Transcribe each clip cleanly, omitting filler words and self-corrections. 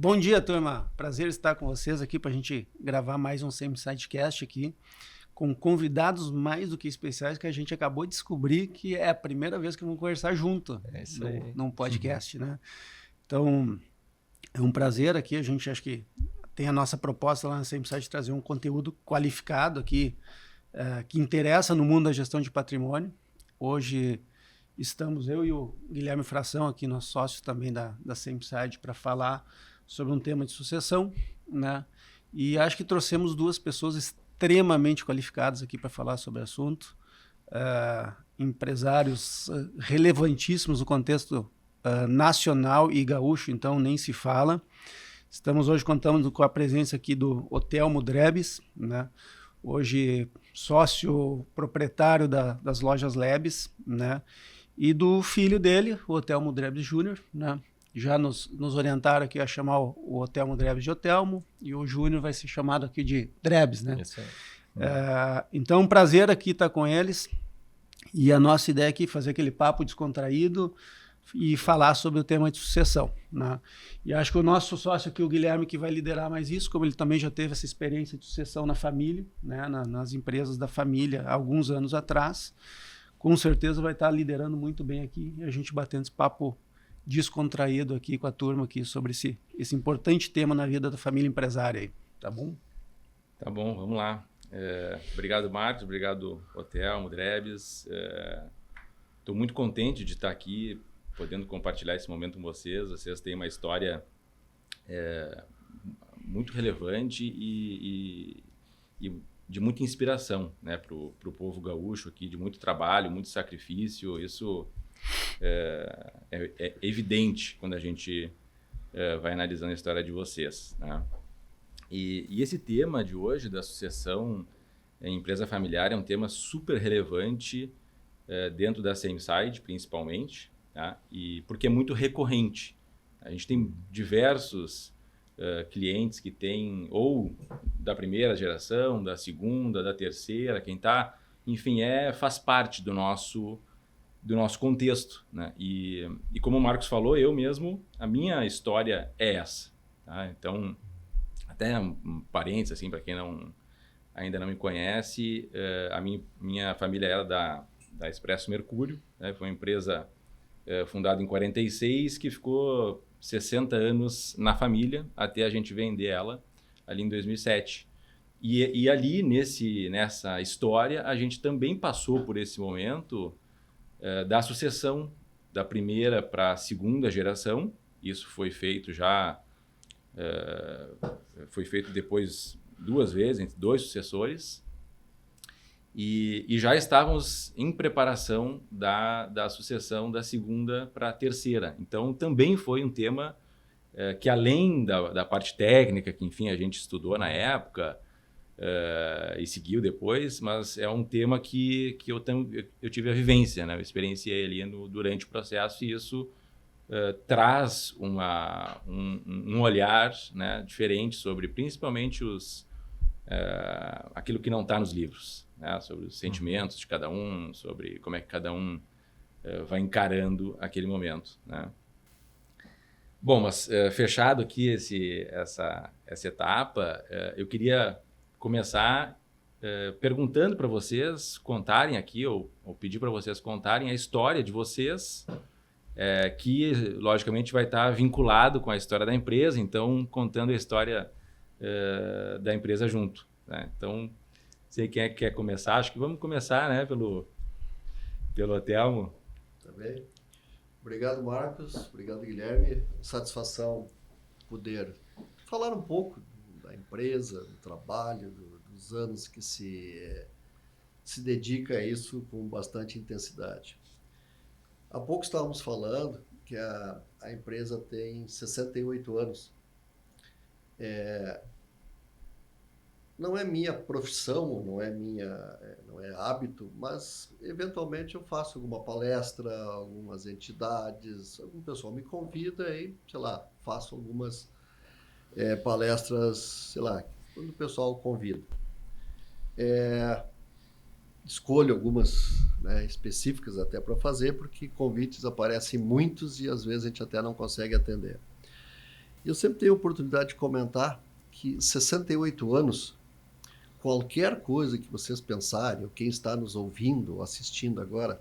Bom dia, turma. Prazer estar com vocês aqui para a gente gravar mais um SEMI-Sidecast aqui, com convidados mais do que especiais que a gente acabou de descobrir que é a primeira vez que vamos conversar junto num podcast, né? Então, é um prazer aqui. A gente acho que tem a nossa proposta lá na SEMI-Side de trazer um conteúdo qualificado aqui, que interessa no mundo da gestão de patrimônio. Hoje estamos eu e o Guilherme Fração aqui, nosso sócio também da SEMI-Side, para falar sobre um tema de sucessão, né? E acho que trouxemos duas pessoas extremamente qualificadas aqui para falar sobre o assunto, empresários relevantíssimos no contexto nacional e gaúcho, então nem se fala. Hoje contamos com a presença aqui do Otelmo Drebes, né? Hoje sócio proprietário das lojas Lebes, né? E do filho dele, o Otelmo Drebes Júnior, né? Já nos orientaram aqui a chamar o Otelmo Drebes de Otelmo, e o Júnior vai ser chamado aqui de Drebes, né? Isso aí. Então, um prazer aqui estar com eles, e a nossa ideia aqui é fazer aquele papo descontraído e falar sobre o tema de sucessão, né? E acho que o nosso sócio aqui, o Guilherme, que vai liderar mais isso, como ele também já teve essa experiência de sucessão na família, né? Nas empresas da família, há alguns anos atrás, com certeza vai estar liderando muito bem aqui, e a gente batendo esse papo descontraído aqui com a turma aqui sobre esse importante tema na vida da família empresária aí, tá bom? Tá bom, vamos lá. Obrigado, Marcos, obrigado, Otelmo, Drebes. Estou muito contente de estar aqui, podendo compartilhar esse momento com vocês. Vocês têm uma história muito relevante e de muita inspiração, né, para o povo gaúcho aqui, de muito trabalho, muito sacrifício. Isso é evidente quando a gente vai analisando a história de vocês, né? E esse tema de hoje, da sucessão em empresa familiar, é um tema super relevante dentro da SEMI-Side, principalmente, tá? E porque é muito recorrente. A gente tem diversos clientes que têm ou da primeira geração, da segunda, da terceira, quem está, enfim, faz parte do nosso contexto, né? E como o Marcos falou, eu mesmo, a minha história é essa, tá? Então, até um parênteses, assim, para quem ainda não me conhece, a minha família era da Expresso Mercúrio, né? Foi uma empresa fundada em 46, que ficou 60 anos na família, até a gente vender ela ali em 2007. E ali, nessa história, a gente também passou por esse momento da sucessão da primeira para a segunda geração. Isso foi feito depois 2 vezes, entre 2 sucessores, e já estávamos em preparação da sucessão da segunda para a terceira. Então, também foi um tema que, além da parte técnica, que, enfim, a gente estudou na época, e seguiu depois, mas é um tema que eu tive a vivência, né? Eu experienciei ali durante o processo, e isso traz um olhar, né, diferente sobre, principalmente, aquilo que não está nos livros, né? Sobre os sentimentos de cada um, sobre como é que cada um vai encarando aquele momento, né? Bom, mas fechado aqui essa etapa, eu queria começar perguntando para vocês contarem aqui, ou pedir para vocês contarem a história de vocês, que logicamente vai estar vinculado com a história da empresa, então contando a história da empresa junto, né? Então, sei quem é que quer começar. Acho que vamos começar, né, pelo Otelmo. Tá bem. Obrigado, Marcos. Obrigado, Guilherme. Satisfação poder falar um pouco da empresa, do trabalho, dos anos que se dedica a isso com bastante intensidade. Há pouco estávamos falando que a empresa tem 68 anos. Não é minha profissão, não é hábito, mas eventualmente eu faço alguma palestra, algumas entidades, algum pessoal me convida e, sei lá, faço algumas palestras, sei lá, quando o pessoal convida. Escolho algumas, né, específicas até para fazer, porque convites aparecem muitos e às vezes a gente até não consegue atender. Eu sempre tenho a oportunidade de comentar que 68 anos, qualquer coisa que vocês pensarem, ou quem está nos ouvindo ou assistindo agora,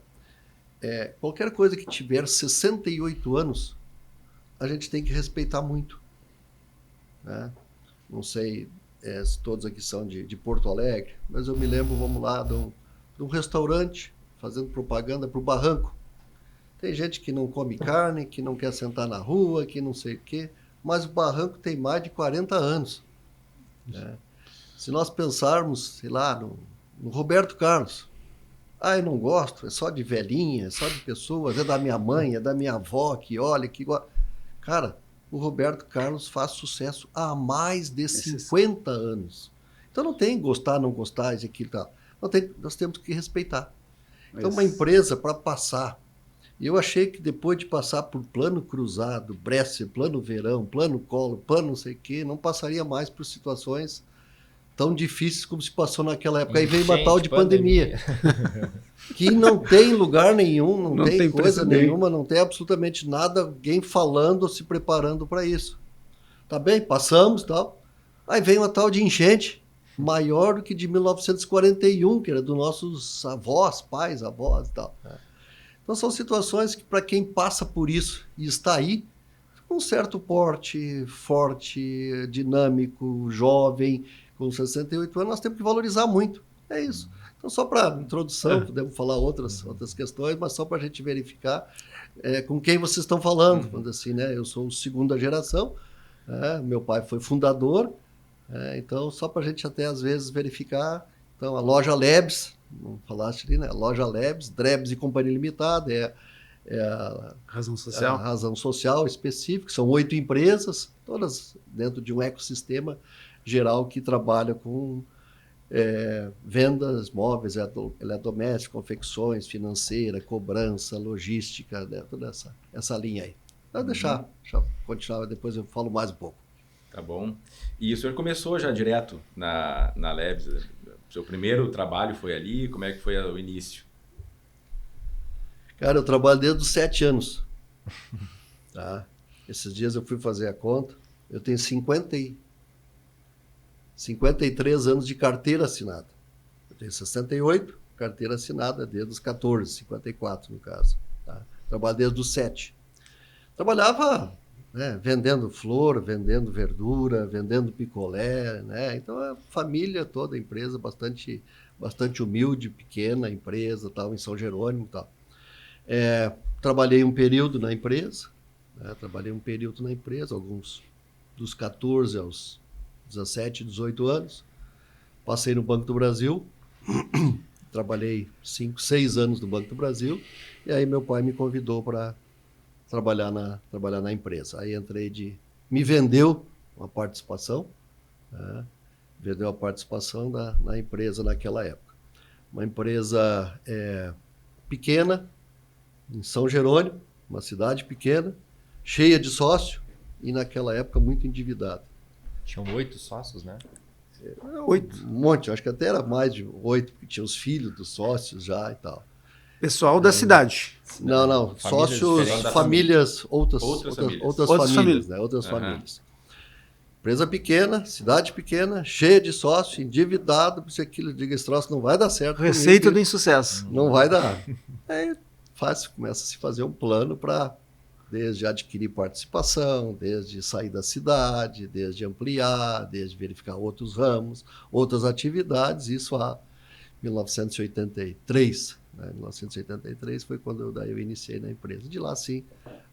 qualquer coisa que tiver 68 anos, a gente tem que respeitar muito. Né? Não sei se todos aqui são de Porto Alegre, mas eu me lembro, vamos lá, de um restaurante fazendo propaganda para o Barranco. Tem gente que não come carne, que não quer sentar na rua, que não sei o quê, mas o Barranco tem mais de 40 anos. Né? Se nós pensarmos, sei lá, no Roberto Carlos, eu não gosto, é só de velhinha, é só de pessoas, é da minha mãe, é da minha avó, que olha, que gosta. Cara, o Roberto Carlos faz sucesso há mais de 50 anos. Então não tem gostar, não gostar, isso aqui e tal. Nós temos que respeitar. Então uma empresa para passar, eu achei que depois de passar por plano cruzado, Bresser, plano verão, plano Collor, plano não sei o quê, não passaria mais por situações tão difíceis como se passou naquela época. Aí veio uma tal de pandemia. Que não tem lugar nenhum, não tem coisa nenhuma, não tem absolutamente nada, alguém falando ou se preparando para isso. Tá bem, passamos e tal. Aí vem uma tal de enchente, maior do que de 1941, que era dos nossos avós, pais, avós e tal. Então são situações que, para quem passa por isso e está aí, com um certo porte, forte, dinâmico, jovem, com 68 anos, nós temos que valorizar muito. É isso. Então, só para introdução, podemos falar outras questões, mas só para a gente verificar com quem vocês estão falando. Quando assim, né? Eu sou segunda geração, meu pai foi fundador, então só para a gente até às vezes verificar. Então, a loja Lebs, não falaste ali, né? A loja Lebs, Drebs e Companhia Limitada, a razão social específica, são 8 empresas, todas dentro de um ecossistema geral que trabalha com vendas, móveis, eletrodomésticos, confecções, financeira, cobrança, logística, né? Toda essa linha aí. Vou deixar continuar, depois eu falo mais um pouco. Tá bom. E o senhor começou já direto na Lebs? O seu primeiro trabalho foi ali? Como é que foi o início? Cara, eu trabalho desde os 7 anos. Tá? Esses dias eu fui fazer a conta. Eu tenho 53 anos de carteira assinada. Eu tenho 68, carteira assinada desde os 14, 54 no caso. Tá? Trabalho desde os 7. Trabalhava vendendo flor, vendendo verdura, vendendo picolé. Né? Então, a família toda, a empresa bastante humilde, pequena empresa, tal, em São Jerônimo. Tal. Trabalhei um período na empresa, alguns dos 14 aos 17, 18 anos. Passei no Banco do Brasil, trabalhei 5, 6 anos no Banco do Brasil, e aí meu pai me convidou para trabalhar na empresa. Aí me vendeu uma participação, vendeu a participação na empresa naquela época. Uma empresa pequena, em São Jerônimo, uma cidade pequena, cheia de sócios, e naquela época muito endividada. Tinham 8 sócios, né? 8. Um monte, acho que até era mais de 8, porque tinha os filhos dos sócios já e tal. Pessoal da cidade. Não. Sócios, famílias, outras famílias, né? Outras famílias. Empresa pequena, cidade pequena, cheia de sócios, endividado, porque aquilo, diga, esse troço não vai dar certo. Receita do insucesso. Não vai dar. Aí fácil, começa a se fazer um plano para desde adquirir participação, desde sair da cidade, desde ampliar, desde verificar outros ramos, outras atividades, isso há 1983. Né? 1983 foi quando eu iniciei na empresa. De lá, sim,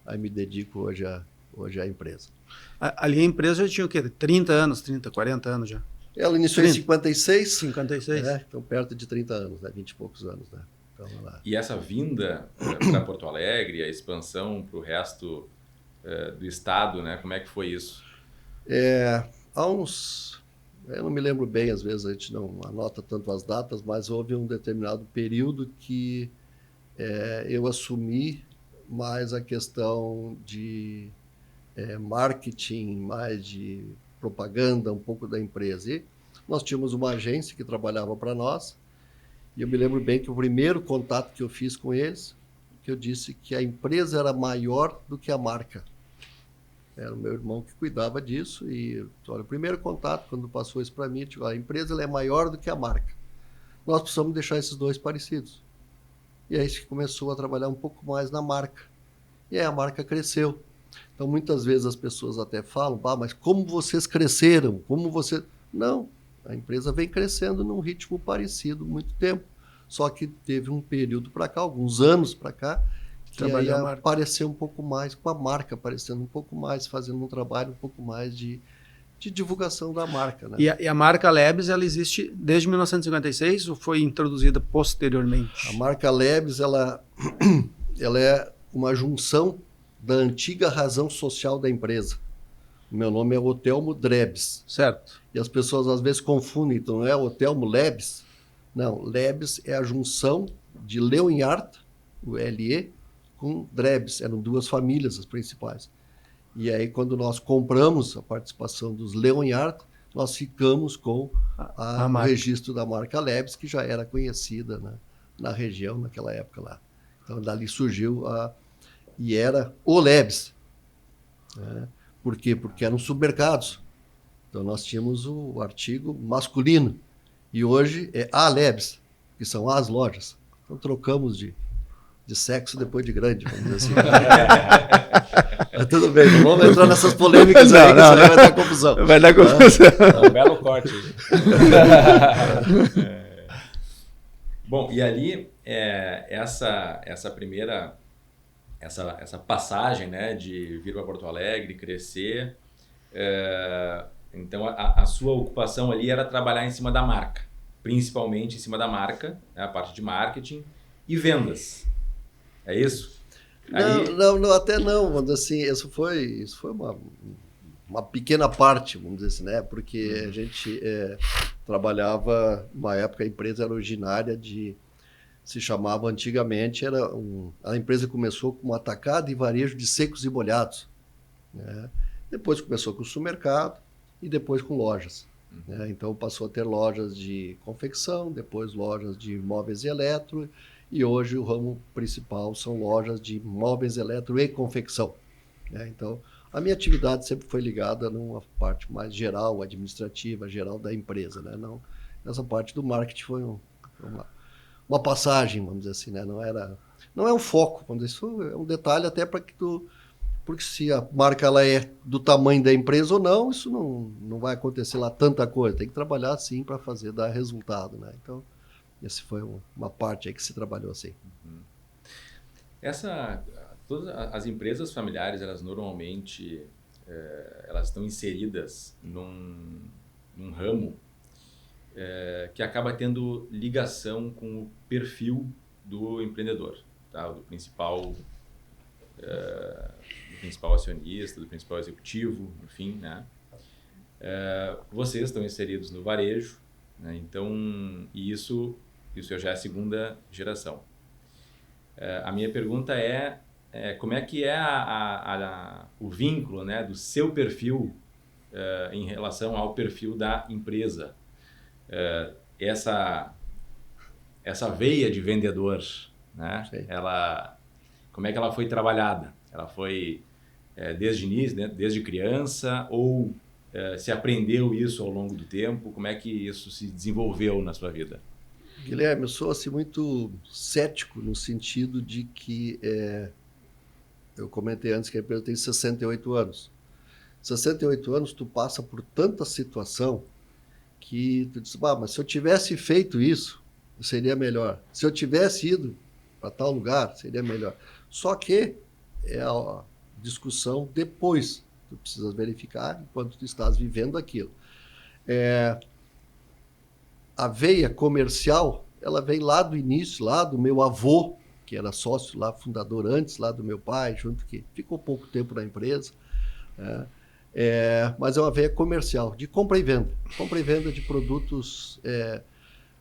aí me dedico hoje à empresa. Ali a empresa já tinha o quê? 30 anos, 40 anos já? Ela iniciou 30. Em 56. 56. Então perto de 30 anos, né? 20 e poucos anos, né? E essa vinda para Porto Alegre, a expansão para o resto do estado, né? Como é que foi isso? Eu não me lembro bem, às vezes a gente não anota tanto as datas, mas houve um determinado período que eu assumi mais a questão de marketing, mais de propaganda, um pouco da empresa. E nós tínhamos uma agência que trabalhava para nós, e eu me lembro bem que o primeiro contato que eu fiz com eles, que eu disse que a empresa era maior do que a marca. Era o meu irmão que cuidava disso e, olha, o primeiro contato, quando passou isso para mim, tipo, a empresa ela é maior do que a marca. Nós precisamos deixar esses dois parecidos. E aí a gente começou a trabalhar um pouco mais na marca. E aí a marca cresceu. Então, muitas vezes as pessoas até falam, mas como vocês cresceram? Como você... Não, a empresa vem crescendo num ritmo parecido muito tempo. Só que teve um período para cá, alguns anos para cá, que aí apareceu um pouco mais, com a marca aparecendo um pouco mais, fazendo um trabalho um pouco mais de divulgação da marca. Né? E a marca Lebes, ela existe desde 1956 ou foi introduzida posteriormente? A marca Lebes, ela é uma junção da antiga razão social da empresa. O meu nome é Otelmo Drebes. Certo. E as pessoas às vezes confundem, então não é Otelmo Lebes? Não, Lebes é a junção de Leonhardt, o LE, com Drebes. Eram duas famílias as principais. E aí, quando nós compramos a participação dos Leonhardt, nós ficamos com o registro da marca Lebes, que já era conhecida na região naquela época lá. Então, dali surgiu e era o Lebes. Né? Por quê? Porque eram supermercados. Então, nós tínhamos o artigo masculino. E hoje é a Lebes, que são as lojas. Então, trocamos de sexo depois de grande, vamos dizer assim. Mas tudo bem, não vamos entrar nessas polêmicas aí, que senão vai dar confusão. Vai dar confusão. É um belo corte. Bom, e ali, essa primeira, essa passagem, né, de vir para Porto Alegre, crescer, então a sua ocupação ali era trabalhar em cima da marca, principalmente em cima da marca, né, a parte de marketing e vendas. É isso? Não, até não. Assim, isso foi uma pequena parte, vamos dizer assim, né? Porque a gente trabalhava, uma época a empresa era originária se chamava antigamente, a empresa começou com um atacado e varejo de secos e molhados. Né? Depois começou com o supermercado e depois com lojas. Né? Então passou a ter lojas de confecção, depois lojas de móveis e eletro, e hoje o ramo principal são lojas de móveis, eletro e confecção. Né? Então, a minha atividade sempre foi ligada numa parte mais geral, administrativa, geral da empresa. Né? Não, essa parte do marketing foi uma passagem, vamos dizer assim. Né? Não é um foco, vamos dizer, isso é um detalhe até para que porque se a marca ela é do tamanho da empresa ou não, isso não vai acontecer lá tanta coisa. Tem que trabalhar assim para dar resultado. Né? Então, essa foi uma parte aí que se trabalhou assim. Todas as empresas familiares, elas normalmente elas estão inseridas num ramo que acaba tendo ligação com o perfil do empreendedor, tá? Do principal acionista, do principal executivo, enfim, né? Vocês estão inseridos no varejo, né? Então, isso já é a segunda geração. A minha pergunta como é que é o vínculo, né, do seu perfil em relação ao perfil da empresa? Essa veia de vendedor, né? Como é que ela foi trabalhada? Ela foi desde o início, né, desde criança, ou se aprendeu isso ao longo do tempo? Como é que isso se desenvolveu na sua vida? Guilherme, eu sou assim, muito cético no sentido de que eu comentei antes que a empresa tem 68 anos. 68 anos, tu passa por tanta situação que tu diz, mas se eu tivesse feito isso, seria melhor. Se eu tivesse ido para tal lugar, seria melhor. Só que é a discussão depois. Tu precisa verificar enquanto tu estás vivendo aquilo. A veia comercial, ela vem lá do início, lá do meu avô, que era sócio lá, fundador antes, lá do meu pai, junto que ficou pouco tempo na empresa. Mas é uma veia comercial, de compra e venda. Compra e venda de produtos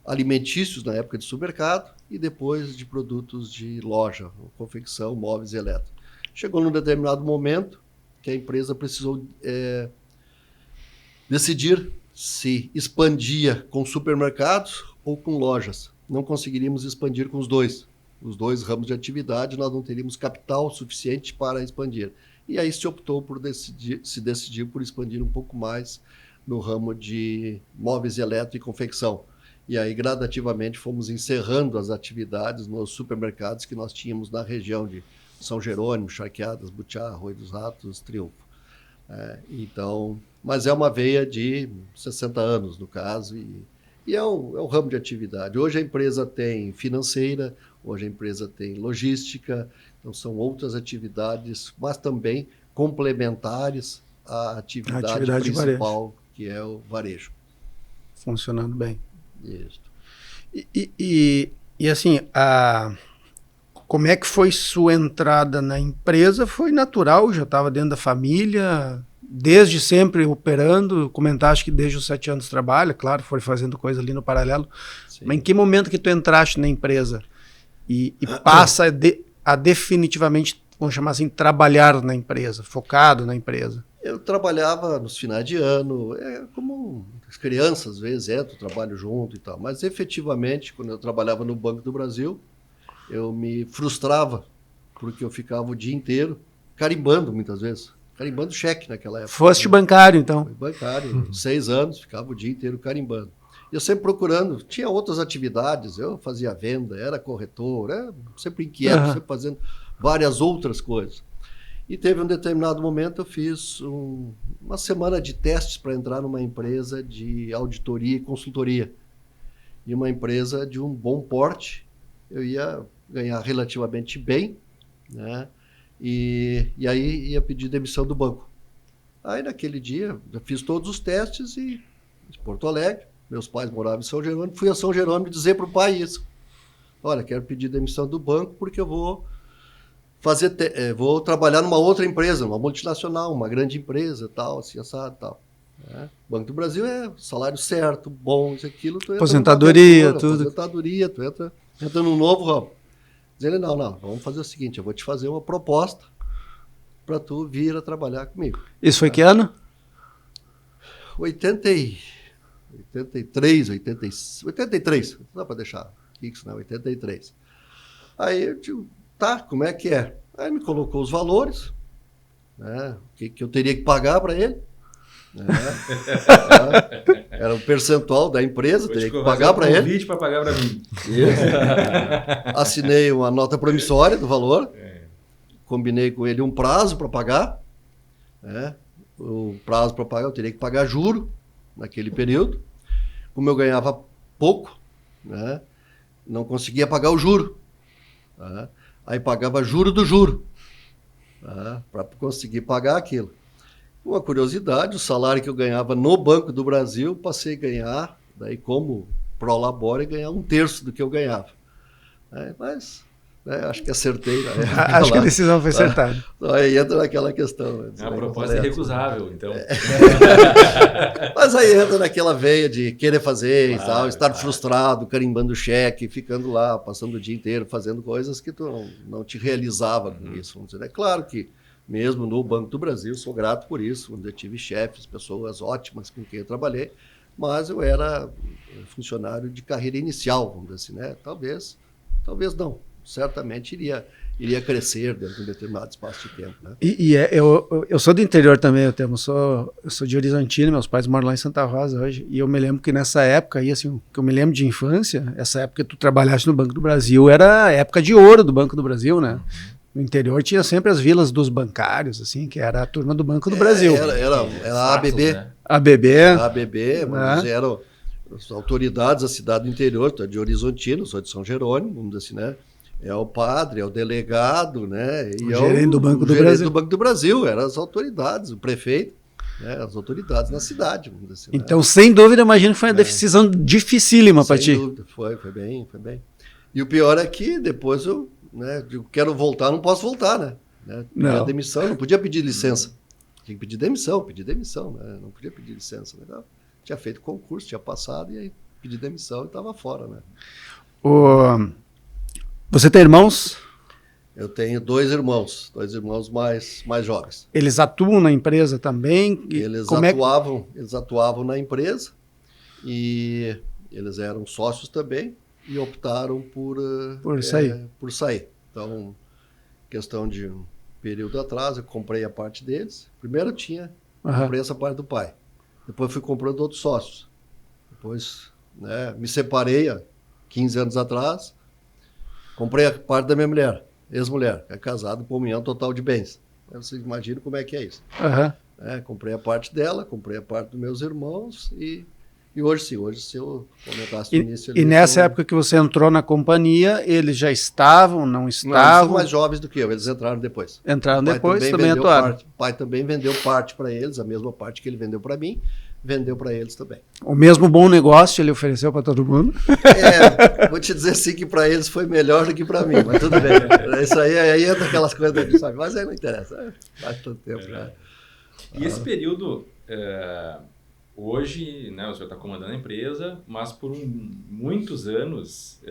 alimentícios na época de supermercado e depois de produtos de loja, confecção, móveis e eletro. Chegou num determinado momento que a empresa precisou decidir se expandia com supermercados ou com lojas. Não conseguiríamos expandir com os dois ramos de atividade, nós não teríamos capital suficiente para expandir. E aí se optou por se decidir por expandir um pouco mais no ramo de móveis e eletro e confecção. E aí, gradativamente, fomos encerrando as atividades nos supermercados que nós tínhamos na região de São Jerônimo, Charqueadas, Butiá, Arroio dos Ratos, Triunfo. Então, mas é uma veia de 60 anos, no caso, e é um ramo de atividade. Hoje a empresa tem financeira, hoje a empresa tem logística, então são outras atividades, mas também complementares à atividade principal, que é o varejo. Funcionando bem. Isso. E assim, como é que foi sua entrada na empresa? Foi natural, já estava dentro da família, desde sempre operando, comentaste que desde os 7 anos trabalha, claro, foi fazendo coisa ali no paralelo. Sim. Mas em que momento que tu entraste na empresa e passa a definitivamente, vamos chamar assim, trabalhar na empresa, focado na empresa? Eu trabalhava nos finais de ano, como as crianças, às vezes, trabalho junto e tal. Mas, efetivamente, quando eu trabalhava no Banco do Brasil, eu me frustrava, porque eu ficava o dia inteiro carimbando, muitas vezes. Carimbando cheque naquela época. Foste bancário, então? Fui bancário, 6 anos, ficava o dia inteiro carimbando. Eu sempre procurando, tinha outras atividades, eu fazia venda, era corretor, sempre inquieto, sempre fazendo várias outras coisas. E teve um determinado momento, eu fiz uma semana de testes para entrar numa empresa de auditoria e consultoria. E uma empresa de um bom porte, eu ia ganhar relativamente bem, né? E aí ia pedir demissão do banco. Aí naquele dia, eu fiz todos os testes e em Porto Alegre, meus pais moravam em São Jerônimo, fui a São Jerônimo dizer para o pai isso. Olha, quero pedir demissão do banco porque eu vou vou trabalhar numa outra empresa, uma multinacional, uma grande empresa, tal, assim, assado, tal. Banco do Brasil é salário certo, bom, isso, aquilo. Aposentadoria, tudo. Aposentadoria, tu entra num novo ramo. Diz ele, não, vamos fazer o seguinte, eu vou te fazer uma proposta para tu vir a trabalhar comigo. Isso foi que ano? 83, não dá para deixar fixo, né? 83. Aí eu digo, tá, como é que é? Aí me colocou os valores, né? O que eu teria que pagar para ele. Né? Era um percentual da empresa, teria que pagar para ele. Convite para pagar para mim. Assinei uma nota promissória do valor, combinei com ele um prazo para pagar. Né? O prazo para pagar, eu teria que pagar juro naquele período. Como eu ganhava pouco, né? Não conseguia pagar o juro. Né? Aí pagava juro do juro, para conseguir pagar aquilo. Uma curiosidade, o salário que eu ganhava no Banco do Brasil, passei a ganhar, daí como prolabore, ganhar 1/3 do que eu ganhava. Mas acho que acertei. Acho que a decisão foi acertada. Aí entra naquela questão. A proposta é irrecusável, então. Mas aí entra naquela veia de querer fazer e tal, estar frustrado, carimbando cheque, ficando lá, passando o dia inteiro, fazendo coisas que tu não te realizava com isso. Vamos dizer. É claro que, mesmo no Banco do Brasil, sou grato por isso, onde eu tive chefes, pessoas ótimas com quem eu trabalhei, mas eu era funcionário de carreira inicial, vamos dizer assim, né? Talvez não. Certamente iria crescer dentro de um determinado espaço de tempo. Né? Eu sou do interior também, eu sou de Horizontina, meus pais moram lá em Santa Rosa hoje, e eu me lembro que nessa época, aí, assim, que eu me lembro de infância, essa época que tu trabalhaste no Banco do Brasil, era a época de ouro do Banco do Brasil, né? No interior tinha sempre as vilas dos bancários, assim, que era a turma do Banco do Brasil. Era a ABB. Né? ABB, mas eram as autoridades da cidade do interior, de Horizontina, sou de São Jerônimo, vamos dizer assim, né? É o padre, é o delegado, né? E o gerente do Banco do Brasil. Do Banco do Brasil, eram as autoridades, o prefeito, né? As autoridades na cidade, vamos dizer assim. Então, né? Sem dúvida, imagino que foi uma decisão dificílima para ti. Sem dúvida, foi bem. E o pior é que depois eu quero voltar, não posso voltar, né? Não. Demissão, não podia pedir licença. Tinha que pedir demissão, né? Não podia pedir licença. Né? Tinha feito concurso, tinha passado, e aí pedi demissão e estava fora, né? Você tem irmãos? Eu tenho 2 irmãos mais jovens. Eles atuam na empresa também? Eles atuavam na empresa e eles eram sócios também e optaram por sair. Então, questão de período atrás, eu comprei a parte deles. Primeiro eu Aham. comprei essa parte do pai. Depois fui comprando outros sócios. Depois, né, me separei há 15 anos atrás. Comprei a parte da minha mulher, ex-mulher, que é casada por união total de bens. Aí vocês imaginam como é que é isso. Aham. Comprei a parte dela, comprei a parte dos meus irmãos e hoje sim, hoje se eu comentasse no início... E nessa época que você entrou na companhia, eles já estavam, não Não, eles são estavam? mais jovens do que eu, eles entraram depois. Entraram O pai depois, também vendeu atuaram. parte. O pai também vendeu parte para eles, a mesma parte que ele vendeu para mim, vendeu para eles também. O mesmo bom negócio ele ofereceu para todo mundo? Vou te dizer assim que para eles foi melhor do que para mim, mas tudo bem. Isso aí entra aquelas coisas dele, sabe? Mas aí não interessa, faz tanto tempo já. E esse período, hoje, né, o senhor está comandando a empresa, mas por muitos anos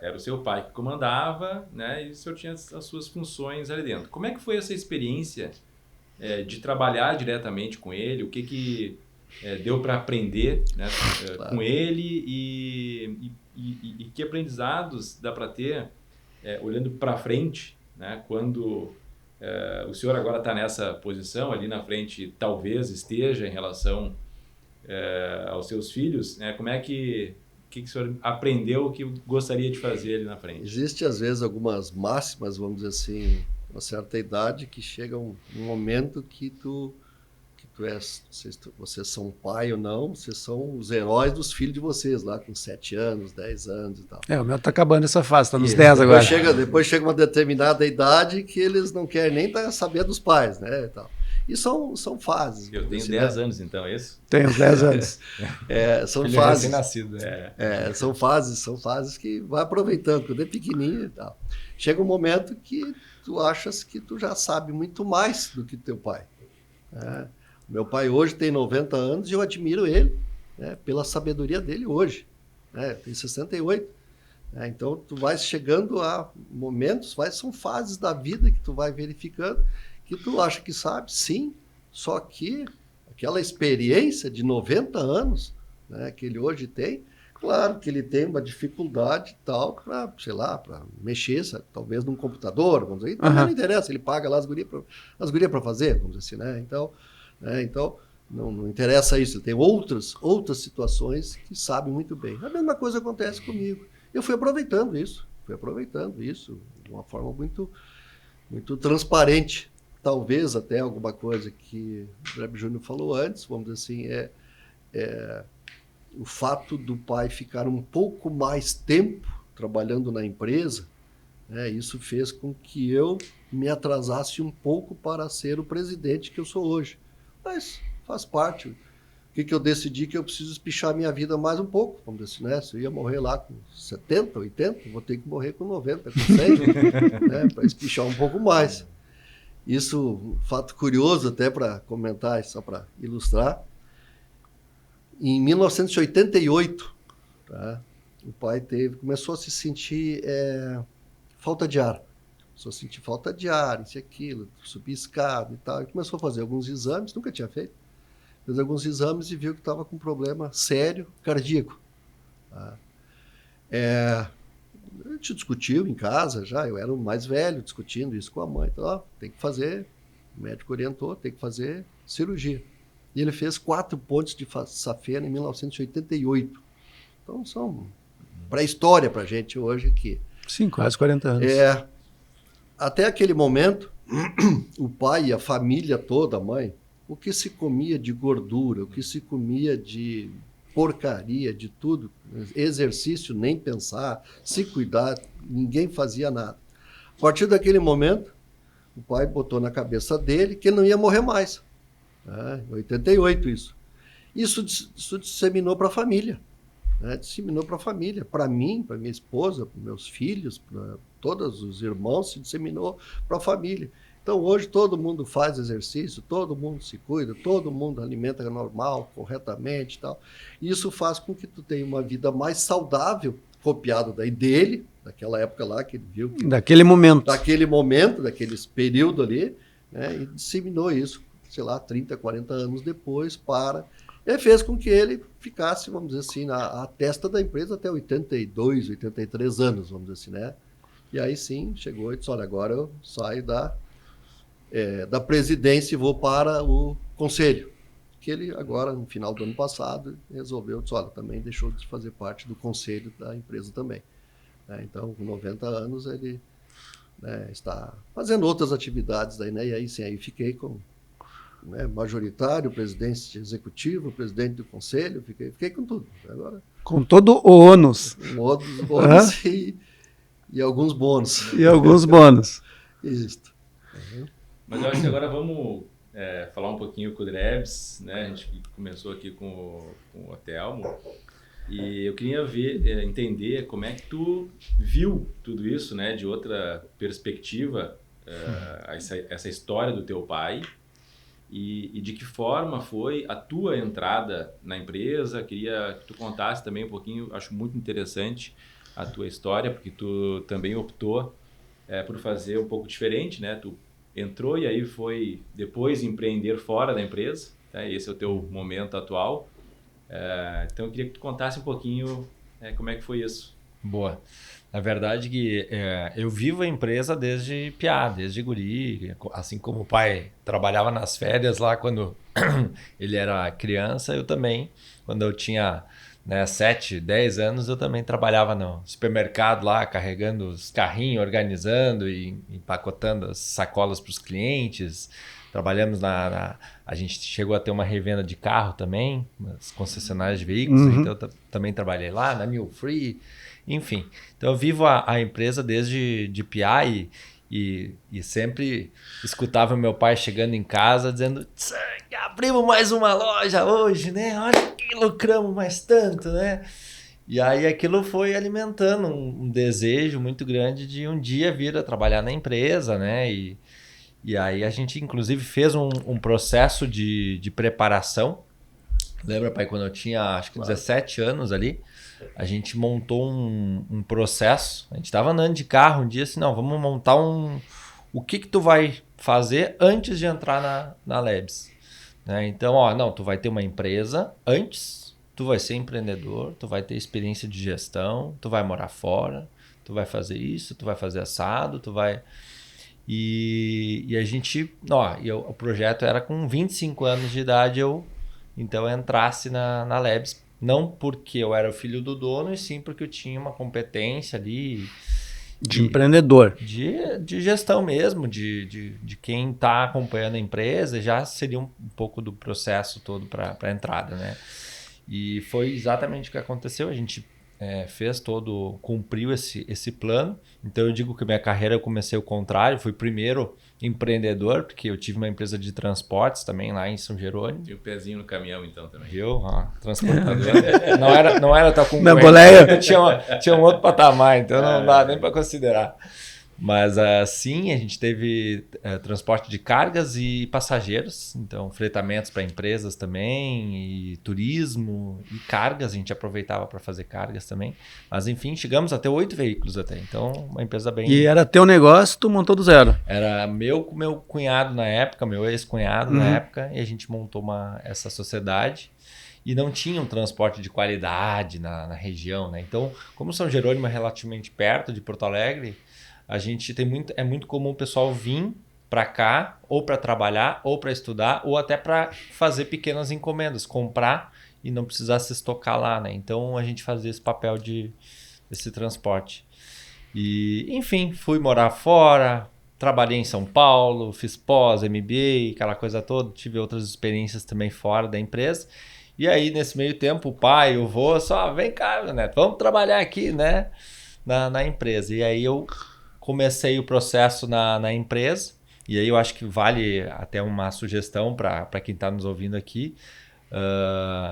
era o seu pai que comandava, né, e o senhor tinha as suas funções ali dentro. Como é que foi essa experiência de trabalhar diretamente com ele? O que deu para aprender, né, com ele e que aprendizados dá para ter olhando para frente, né, quando o senhor agora está nessa posição ali na frente, talvez esteja em relação aos seus filhos, né? Como é que o senhor aprendeu que gostaria de fazer ali na frente? Existe às vezes algumas máximas, vamos dizer assim, uma certa idade que chega um momento que vocês são pai ou não, vocês são os heróis dos filhos de vocês, lá com 7 anos, 10 anos e tal. O meu tá acabando essa fase, tá nos 10 agora. Depois chega uma determinada idade que eles não querem nem saber dos pais, né? E tal. E são fases. Eu tenho 10 anos, então, é isso? Tenho 10 anos. São Filho fases. recém-nascido. São fases que vai aproveitando, quando é pequenininho e tal. Chega um momento que tu achas que tu já sabe muito mais do que teu pai. Meu pai hoje tem 90 anos e eu admiro ele, né, pela sabedoria dele hoje. Tem 68. Então, tu vai chegando a momentos, são fases da vida que tu vai verificando, que tu acha que sabe, sim, só que aquela experiência de 90 anos, né, que ele hoje tem, claro que ele tem uma dificuldade e tal para, sei lá, para mexer, talvez num computador, vamos dizer, também não interessa, ele paga lá as gurias para fazer, vamos dizer assim, né? Então, não interessa isso, ele tem outras situações que sabe muito bem. A mesma coisa acontece comigo. Eu fui aproveitando isso de uma forma muito, muito transparente. Talvez até alguma coisa que o Guilherme Júnior falou antes, vamos dizer assim, o fato do pai ficar um pouco mais tempo trabalhando na empresa, isso fez com que eu me atrasasse um pouco para ser o presidente que eu sou hoje. Mas faz parte. O que eu decidi que eu preciso espichar minha vida mais um pouco, vamos dizer assim, né? Se eu ia morrer lá com 70, 80, vou ter que morrer com 90, com 100, né? Para espichar um pouco mais. Isso, um fato curioso até para comentar, só para ilustrar. Em 1988, o pai começou a se sentir falta de ar. Começou a sentir falta de ar, isso e aquilo, subir escada e tal. E começou a fazer alguns exames, nunca tinha feito. Fez alguns exames e viu que estava com um problema sério cardíaco. A gente discutiu em casa já, eu era o mais velho, discutindo isso com a mãe. Então, tem que fazer, o médico orientou, tem que fazer cirurgia. E ele fez 4 pontes de safena em 1988. Então, são pré-história para a gente hoje aqui. Sim, quase 40 anos. Até aquele momento, o pai e a família toda, a mãe, o que se comia de gordura, o que se comia de porcaria, de tudo, exercício, nem pensar, se cuidar, ninguém fazia nada. A partir daquele momento, o pai botou na cabeça dele que ele não ia morrer mais. Em 88 isso. Isso disseminou para a família. Disseminou para a família, para mim, para minha esposa, para meus filhos, para todos os irmãos, se disseminou para a família. Então, hoje, todo mundo faz exercício, todo mundo se cuida, todo mundo alimenta normal, corretamente e tal. Isso faz com que tu tenha uma vida mais saudável, copiado daí dele, daquela época lá que ele viu. Daquele momento, daquele período ali, né, e disseminou isso, sei lá, 30, 40 anos depois e fez com que ele ficasse, vamos dizer assim, à testa da empresa até 82, 83 anos, vamos dizer assim, né? E aí sim, chegou e disse, olha, agora eu saio da presidência e vou para o conselho. Que ele agora, no final do ano passado, resolveu, disse, olha, também deixou de fazer parte do conselho da empresa também. Então, com 90 anos, ele está fazendo outras atividades daí, né? E aí sim, aí fiquei com majoritário, presidente executivo, presidente do conselho, fiquei com tudo. Agora, com todo o ônus. Com outros bônus e alguns bônus. E alguns bônus. Isso. Mas eu acho que agora vamos falar um pouquinho com o Drebs, né? A gente começou aqui com o Telmo. E eu queria entender como é que tu viu tudo isso, né? De outra perspectiva, essa história do teu pai. E de que forma foi a tua entrada na empresa. Queria que tu contasse também um pouquinho, acho muito interessante a tua história, porque tu também optou por fazer um pouco diferente, né? Tu entrou e aí foi depois empreender fora da empresa, tá? Esse é o teu momento atual. Então eu queria que tu contasse um pouquinho como é que foi isso. Boa. Na verdade que eu vivo a empresa desde piá, desde guri, assim como o pai trabalhava nas férias lá quando ele era criança, eu também, quando eu tinha 7, 10 anos, eu também trabalhava no supermercado lá, carregando os carrinhos, organizando e empacotando as sacolas para os clientes. Trabalhamos a gente chegou a ter uma revenda de carro também, as concessionárias de veículos, então eu também trabalhei lá na New Free. Enfim, então eu vivo a empresa desde de piá e sempre escutava meu pai chegando em casa dizendo: abrimos mais uma loja hoje, né? Olha que lucramos mais tanto, né? E aí aquilo foi alimentando um desejo muito grande de um dia vir a trabalhar na empresa, né? E aí a gente inclusive fez um processo de preparação. Lembra, pai, quando eu tinha acho que 17 anos ali, a gente montou um processo. A gente estava andando de carro um dia assim, não, vamos montar o que tu vai fazer antes de entrar na Labs. Né? Então, não, tu vai ter uma empresa antes, tu vai ser empreendedor, tu vai ter experiência de gestão, tu vai morar fora, tu vai fazer isso, tu vai fazer assado, tu vai... E a gente... o projeto era com 25 anos de idade, então eu entrasse na Labs. Não porque eu era o filho do dono, e sim porque eu tinha uma competência ali... De empreendedor. De gestão mesmo, de quem está acompanhando a empresa, já seria um pouco do processo todo para a entrada, né? E foi exatamente o que aconteceu. A gente cumpriu esse plano. Então eu digo que minha carreira eu comecei o contrário, fui primeiro empreendedor, porque eu tive uma empresa de transportes também lá em São Jerônimo. Tinha o pezinho no caminhão então também. Transportador. não era tal com na boleia. Tinha um outro patamar, então não dá nem para considerar. Mas assim, a gente teve transporte de cargas e passageiros, então fretamentos para empresas também, e turismo e cargas, a gente aproveitava para fazer cargas também. Mas enfim, chegamos a ter 8 veículos até, então uma empresa bem... E era teu negócio, tu montou do zero? Era meu cunhado na época, meu ex-cunhado na época, e a gente montou essa sociedade. E não tinha um transporte de qualidade na região, né? Então, como São Jerônimo é relativamente perto de Porto Alegre, a gente é muito comum o pessoal vir para cá ou para trabalhar ou para estudar ou até para fazer pequenas encomendas, comprar e não precisar se estocar lá, né? Então a gente fazia esse papel desse transporte. E enfim, fui morar fora, trabalhei em São Paulo, fiz pós, MBA, aquela coisa toda, tive outras experiências também fora da empresa. E aí nesse meio tempo o pai, o vô, vem cá, Neto, vamos trabalhar aqui, né? Na empresa. E aí eu comecei o processo na empresa, e aí eu acho que vale até uma sugestão para quem está nos ouvindo aqui,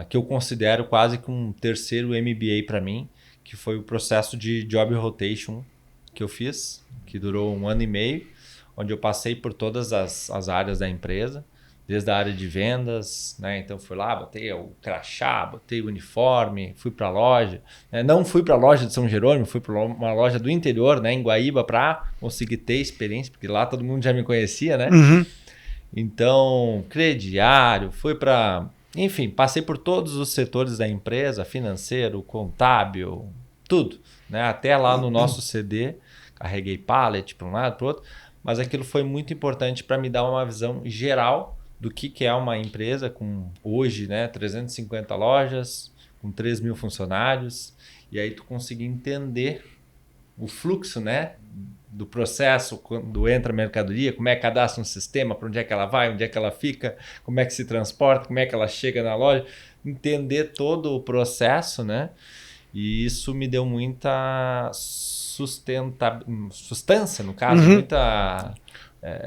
que eu considero quase que um terceiro MBA para mim, que foi o processo de Job Rotation que eu fiz, que durou 1 ano e meio, onde eu passei por todas as áreas da empresa, desde a área de vendas, né? Então fui lá, botei o crachá, botei o uniforme, fui para a loja. Não fui para a loja de São Jerônimo, fui para uma loja do interior, né, em Guaíba, para conseguir ter experiência, porque lá todo mundo já me conhecia, né? Então, crediário, fui para... Enfim, passei por todos os setores da empresa, financeiro, contábil, tudo, né? Até lá no nosso CD, carreguei pallet para um lado, para o outro. mas aquilo foi muito importante para me dar uma visão geral do que é uma empresa com hoje, né, 350 lojas, com 3 mil funcionários, e aí tu conseguir entender o fluxo, né, do processo, quando entra a mercadoria, como é que cadastra um sistema, para onde é que ela vai, onde é que ela fica, como é que se transporta, como é que ela chega na loja, entender todo o processo, né? E isso me deu muita sustância, no caso, muita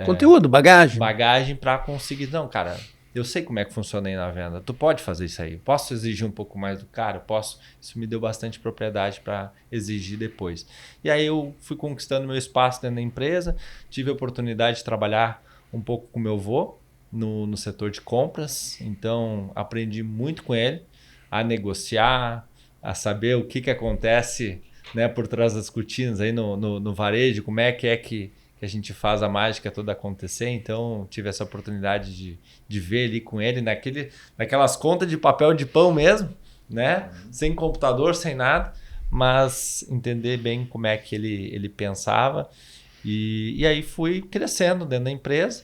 conteúdo, bagagem. bagagem para conseguir. Não, cara, eu sei como é que funciona aí na venda. Tu pode fazer isso aí. Posso exigir um pouco mais do cara? Posso. Isso me deu bastante propriedade para exigir depois. E aí eu fui conquistando meu espaço dentro da empresa. Tive a oportunidade de trabalhar um pouco com meu avô no setor de compras. Então aprendi muito com ele a negociar, a saber o que acontece, né, por trás das cortinas aí no varejo, como é que a gente faz a mágica toda acontecer. Então tive essa oportunidade de ver ali com ele naquelas contas de papel de pão mesmo, né? Sem computador, sem nada, mas entender bem como é que ele pensava. E aí fui crescendo dentro da empresa.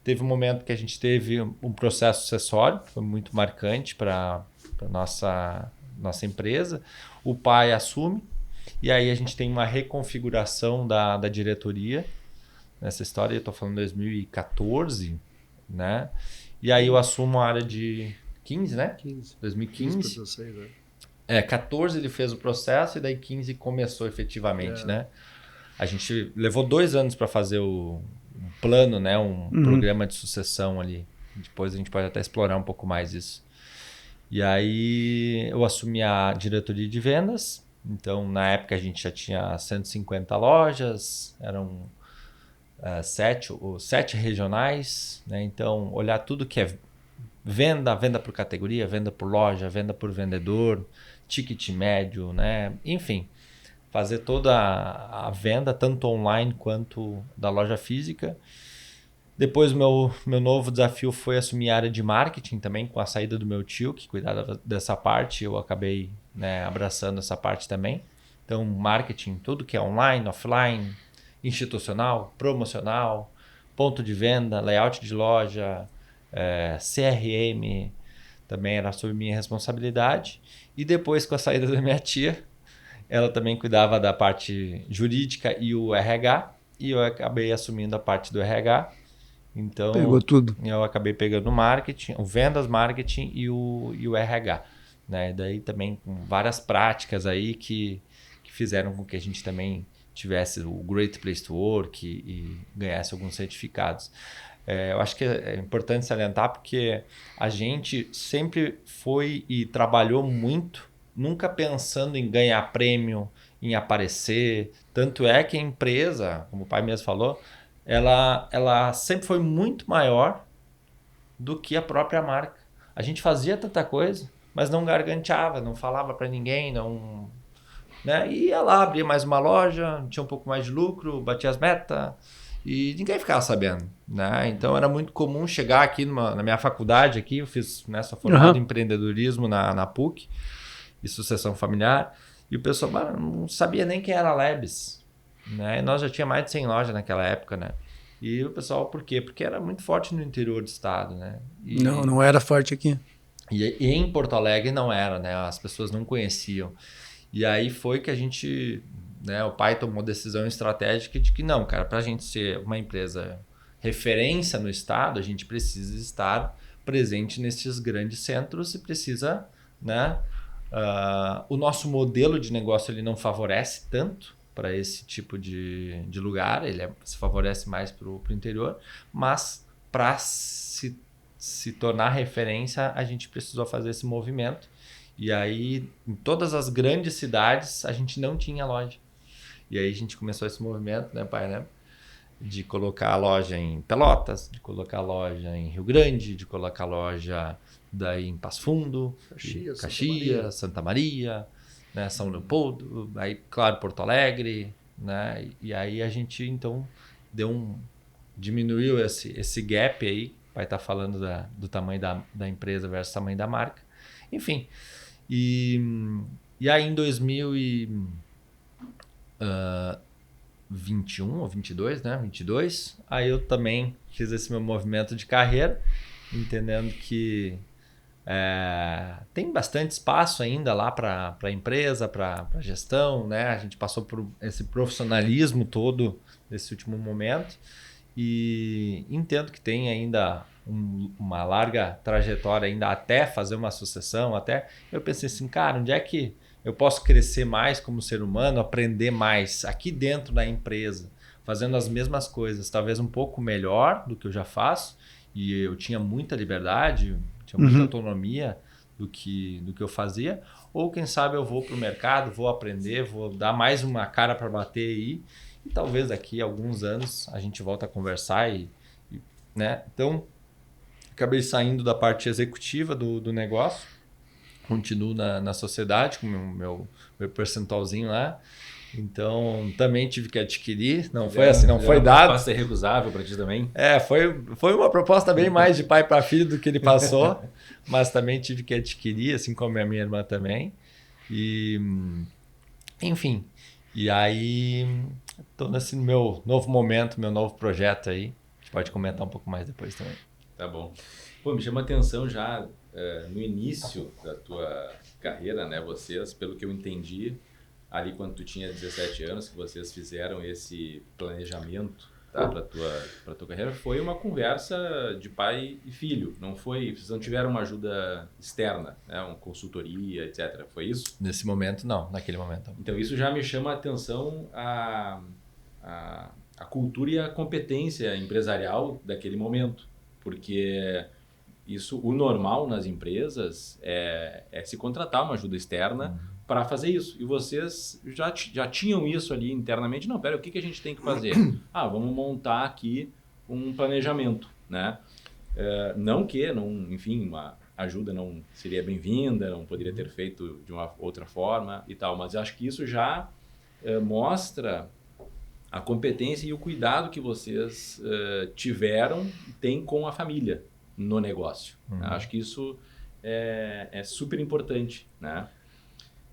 Teve um momento que a gente teve um processo sucessório, foi muito marcante para a nossa empresa. O pai assume, e aí a gente tem uma reconfiguração da diretoria. Nessa história, eu estou falando 2014, né? E aí eu assumo a área de 15, né? 2015. 16, né? 14 ele fez o processo e daí 15 começou efetivamente, né? A gente levou 2 anos para fazer um plano, né? Um programa de sucessão ali. Depois a gente pode até explorar um pouco mais isso. E aí eu assumi a diretoria de vendas. Então, na época a gente já tinha 150 lojas, eram 7 regionais, né? Então olhar tudo que é venda por categoria, venda por loja, venda por vendedor, ticket médio, né? Enfim, fazer toda a venda, tanto online quanto da loja física. Depois meu novo desafio foi assumir a área de marketing também, com a saída do meu tio, que cuidava dessa parte. Eu acabei, né, abraçando essa parte também. Então marketing, tudo que é online, offline, institucional, promocional, ponto de venda, layout de loja, CRM, também era sob minha responsabilidade. E depois, com a saída da minha tia, ela também cuidava da parte jurídica e o RH, e eu acabei assumindo a parte do RH. Então, pegou tudo. Eu acabei pegando o marketing, o vendas, marketing e o RH, né? Daí também com várias práticas aí que fizeram com que a gente também tivesse o Great Place to Work e ganhasse alguns certificados. Eu acho que é importante salientar porque a gente sempre foi e trabalhou muito, nunca pensando em ganhar prêmio, em aparecer. Tanto é que a empresa, como o pai mesmo falou, ela sempre foi muito maior do que a própria marca. A gente fazia tanta coisa, mas não garganteava, não falava para ninguém, não... Né? Ia lá, abria mais uma loja, tinha um pouco mais de lucro, batia as metas e ninguém ficava sabendo, né? Então era muito comum chegar aqui na minha faculdade aqui, eu fiz, né, sou formado em empreendedorismo na PUC e sucessão familiar, e o pessoal não sabia nem quem era a Lebes, né? E nós já tinha mais de 100 lojas naquela época, né? E o pessoal, por quê? Porque era muito forte no interior do estado, né? Não era forte aqui. E em Porto Alegre não era, né? As pessoas não conheciam. E aí foi que a gente, né, o pai tomou decisão estratégica de que não, cara, para a gente ser uma empresa referência no estado, a gente precisa estar presente nesses grandes centros e precisa, né, o nosso modelo de negócio ele não favorece tanto para esse tipo de lugar, ele se favorece mais para o interior, mas para se tornar referência a gente precisou fazer esse movimento. E aí, em todas as grandes cidades, a gente não tinha loja. E aí a gente começou esse movimento, né, pai, né? De colocar a loja em Pelotas, de colocar a loja em Rio Grande, de colocar a loja daí em Passo Fundo, Caxias, Santa Maria, né, São Leopoldo, aí, claro, Porto Alegre, né? E aí a gente, então, diminuiu esse gap aí. O pai tá falando do tamanho da empresa versus o tamanho da marca. Enfim... E aí em 2000 21 ou 22, né? 22. Aí eu também fiz esse meu movimento de carreira, entendendo que tem bastante espaço ainda lá para a empresa, para a gestão, né? A gente passou por esse profissionalismo todo nesse último momento e entendo que tem ainda uma larga trajetória ainda até fazer uma sucessão, até eu pensei assim, cara, onde é que eu posso crescer mais como ser humano, aprender mais aqui dentro da empresa, fazendo as mesmas coisas, talvez um pouco melhor do que eu já faço, e eu tinha muita liberdade, tinha muita autonomia do que eu fazia, ou quem sabe eu vou para o mercado, vou aprender, vou dar mais uma cara para bater aí, e talvez daqui a alguns anos a gente volta a conversar, né? Então, acabei saindo da parte executiva do negócio, continuo na sociedade com o meu percentualzinho lá. Então, também tive que adquirir. Não foi assim, não foi dado. Proposta irrecusável para ti também? Foi uma proposta bem mais de pai para filho do que ele passou, mas também tive que adquirir, assim como a minha irmã também. E, enfim, e aí estou nesse meu novo momento, meu novo projeto aí. A gente pode comentar um pouco mais depois também. Tá bom. Pô, me chama a atenção já no início da tua carreira, né? Vocês, pelo que eu entendi, ali quando tu tinha 17 anos, que vocês fizeram esse planejamento, tá, para tua carreira, foi uma conversa de pai e filho, não foi? Vocês não tiveram uma ajuda externa, né? Uma consultoria, etc. Foi isso? Nesse momento, não. Naquele momento. Então, isso já me chama a atenção a cultura e a competência empresarial daquele momento, porque o normal nas empresas é se contratar uma ajuda externa para fazer isso. E vocês já tinham isso ali internamente. Não, pera, o que a gente tem que fazer? Vamos montar aqui um planejamento, né? Enfim, uma ajuda não seria bem-vinda, não poderia ter feito de uma outra forma e tal, mas eu acho que isso já mostra a competência e o cuidado que vocês tiveram e têm com a família no negócio. Né? Acho que isso é super importante, né?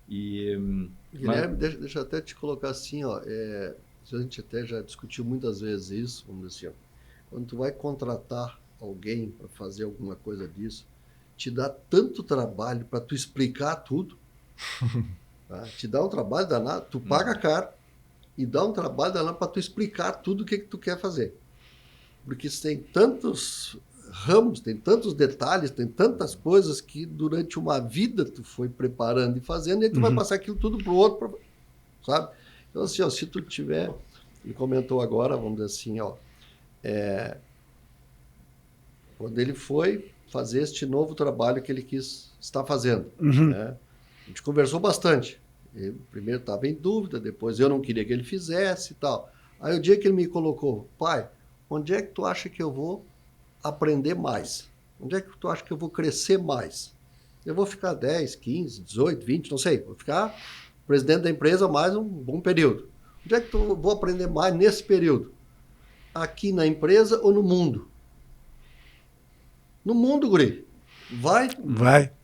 Guilherme, deixa eu até te colocar assim, ó, a gente até já discutiu muitas vezes isso, vamos dizer assim, ó, quando tu vai contratar alguém para fazer alguma coisa disso, te dá tanto trabalho para tu explicar tudo, tá? Te dá um trabalho danado, tu paga caro e dá um trabalho danado para tu explicar tudo o que tu quer fazer. Porque tem tantos ramos, tem tantos detalhes, tem tantas coisas que durante uma vida tu foi preparando e fazendo, e aí tu vai passar aquilo tudo pro outro, sabe? Então, assim, ó, se tu tiver, ele comentou agora, vamos dizer assim, ó, quando ele foi fazer este novo trabalho que ele quis estar fazendo, né? A gente conversou bastante. Ele primeiro estava em dúvida, depois eu não queria que ele fizesse e tal. Aí o dia que ele me colocou, pai, onde é que tu acha que eu vou aprender mais? Onde é que tu acha que eu vou crescer mais? Eu vou ficar 10, 15, 18, 20, não sei. Vou ficar presidente da empresa mais um bom período. Onde é que eu vou aprender mais nesse período? Aqui na empresa ou no mundo? No mundo, guri. Vai.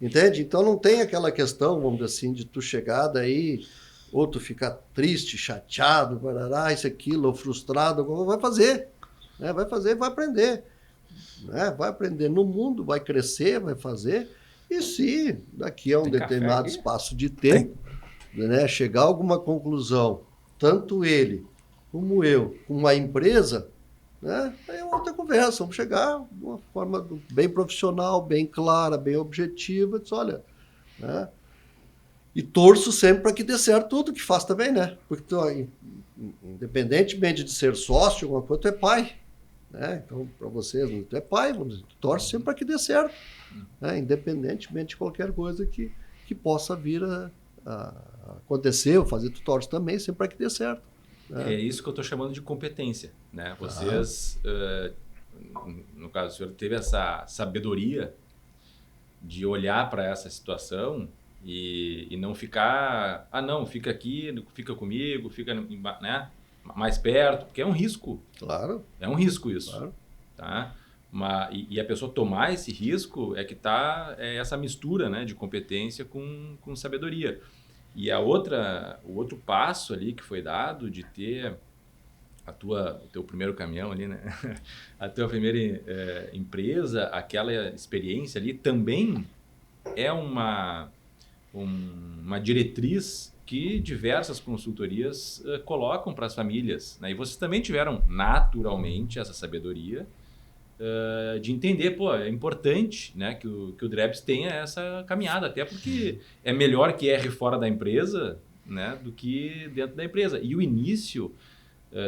Entende? Então não tem aquela questão, vamos dizer assim, de tu chegar daí, ou tu ficar triste, chateado, barará, isso, aquilo, ou frustrado. Vai fazer. Né? Vai fazer e vai aprender. Né? Vai aprender no mundo, vai crescer, vai fazer. E se daqui a um determinado espaço de tempo, né, chegar a alguma conclusão, tanto ele como eu, como a empresa, né, aí é outra conversa. Vamos chegar de uma forma bem profissional, bem clara, bem objetiva. Diz, olha, né, e torço sempre para que dê certo tudo que faz também, né? Porque tu, independentemente de ser sócio, alguma coisa, tu é pai. Né? Então, para vocês, tu é pai, tu torce sempre para que dê certo, né? Independentemente de qualquer coisa que possa vir a acontecer ou fazer, tu torce também sempre para que dê certo. Né? É isso que eu estou chamando de competência. Né? Vocês, no caso, o senhor teve essa sabedoria de olhar para essa situação e não ficar, não, fica aqui, fica comigo, fica, né? Mais perto, porque é um risco. Claro. É um risco isso. Claro. Tá? E a pessoa tomar esse risco é que está essa mistura, né, de competência com sabedoria. E o outro passo ali que foi dado de ter o teu primeiro caminhão ali, né? A tua primeira empresa, aquela experiência ali também é uma diretriz que diversas consultorias colocam para as famílias, né? E vocês também tiveram naturalmente essa sabedoria de entender, pô, é importante, né, que o Drebs tenha essa caminhada, até porque é melhor que erre fora da empresa, né, do que dentro da empresa. E o início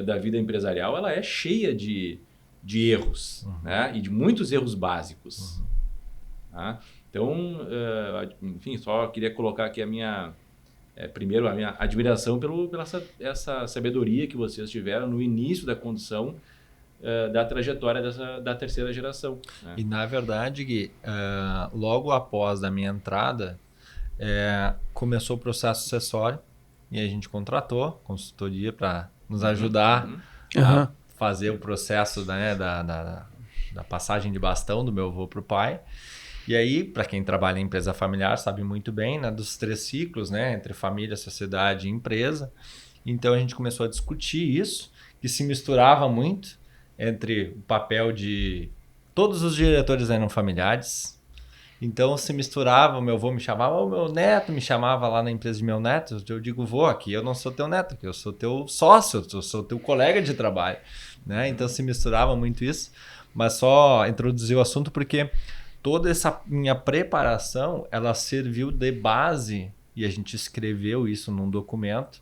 da vida empresarial, ela é cheia de erros, né, e de muitos erros básicos. Tá? Então, enfim, só queria colocar aqui primeiro a minha admiração pela essa sabedoria que vocês tiveram no início da condução da trajetória da terceira geração. Né? E, na verdade, Gui, logo após a minha entrada, começou o processo sucessório e a gente contratou consultoria para nos ajudar a fazer o processo, né, da passagem de bastão do meu avô para o pai. E aí, para quem trabalha em empresa familiar, sabe muito bem, né, dos 3 ciclos, né, entre família, sociedade e empresa. Então, a gente começou a discutir isso, que se misturava muito entre o papel de... Todos os diretores eram familiares, então se misturava, o meu avô me chamava, o meu neto me chamava lá na empresa de meu neto, eu digo, vô, aqui eu não sou teu neto, aqui eu sou teu sócio, eu sou teu colega de trabalho, né? Então se misturava muito isso, mas só introduzir o assunto porque toda essa minha preparação, ela serviu de base, e a gente escreveu isso num documento,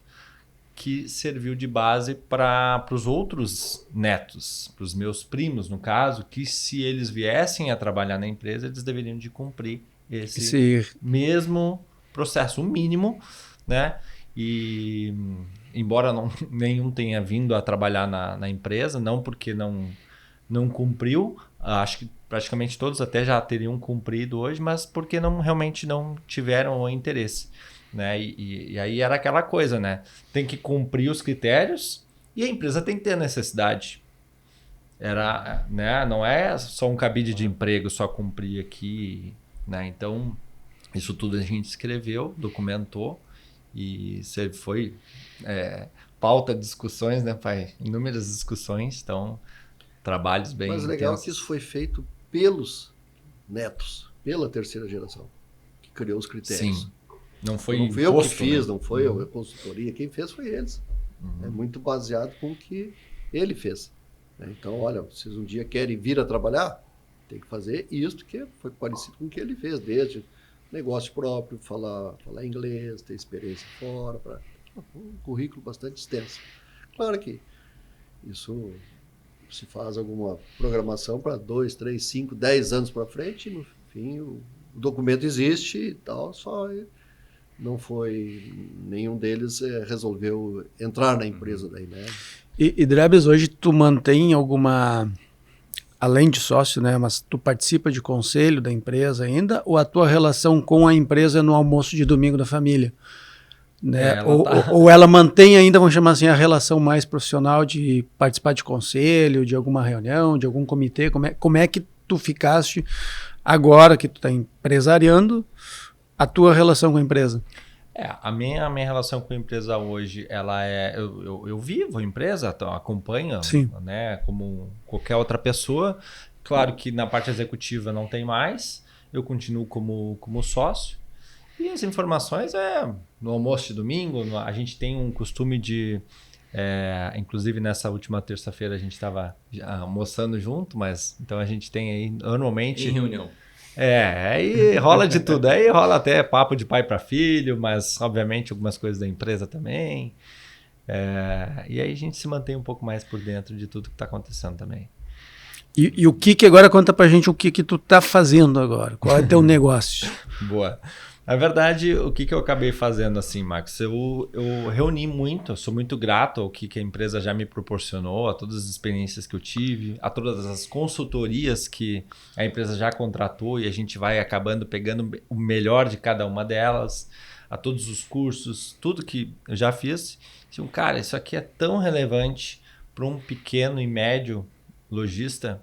que serviu de base para os outros netos, para os meus primos, no caso, que se eles viessem a trabalhar na empresa, eles deveriam de cumprir esse mesmo processo, o mínimo, né? E embora nenhum tenha vindo a trabalhar na empresa, não porque não cumpriu, acho que praticamente todos até já teriam cumprido hoje, mas porque realmente não tiveram o interesse. Né? E aí era aquela coisa, né? Tem que cumprir os critérios e a empresa tem que ter necessidade. Né? Não é só um cabide de emprego, só cumprir aqui. Né? Então, isso tudo a gente escreveu, documentou e foi pauta de discussões, né, pai? Inúmeras discussões, então, trabalhos bem Mas legal intensos. que isso foi feito pelos netos, pela terceira geração, que criou os critérios. Sim. Não foi eu que fiz, né? Não foi a consultoria. Quem fez foi eles. É muito baseado com o que ele fez. Então, olha, vocês um dia querem vir a trabalhar, tem que fazer isso que foi parecido com o que ele fez, desde negócio próprio, falar inglês, ter experiência fora, um currículo bastante extenso. Claro que isso se faz alguma programação para 2, 3, 5, 10 anos para frente, e no fim o documento existe e tal, só... Não foi, nenhum deles resolveu entrar na empresa daí, né? E Drebs, hoje tu mantém alguma, além de sócio, né? Mas tu participa de conselho da empresa ainda? Ou a tua relação com a empresa é no almoço de domingo da família? Né? Ou ela mantém ainda, vamos chamar assim, a relação mais profissional de participar de conselho, de alguma reunião, de algum comitê? Como é que tu ficaste agora que tu está empresariando? A tua relação com a empresa? A minha relação com a empresa hoje, ela é... Eu vivo a empresa, acompanho, né, como qualquer outra pessoa. Claro que na parte executiva não tem mais. Eu continuo como sócio. E as informações no almoço de domingo. A gente tem um costume de... inclusive nessa última terça-feira a gente estava almoçando junto, mas então a gente tem aí normalmente... Em reunião. Aí rola de tudo. Aí rola até papo de pai para filho, mas obviamente algumas coisas da empresa também. E aí a gente se mantém um pouco mais por dentro de tudo que está acontecendo também. E o que agora conta pra gente o que tu tá fazendo agora? Qual é teu negócio? Boa. Na verdade, o que eu acabei fazendo assim, Marcos? Eu reuni muito, eu sou muito grato ao que a empresa já me proporcionou, a todas as experiências que eu tive, a todas as consultorias que a empresa já contratou e a gente vai acabando pegando o melhor de cada uma delas, a todos os cursos, tudo que eu já fiz. Então, cara, isso aqui é tão relevante para um pequeno e médio lojista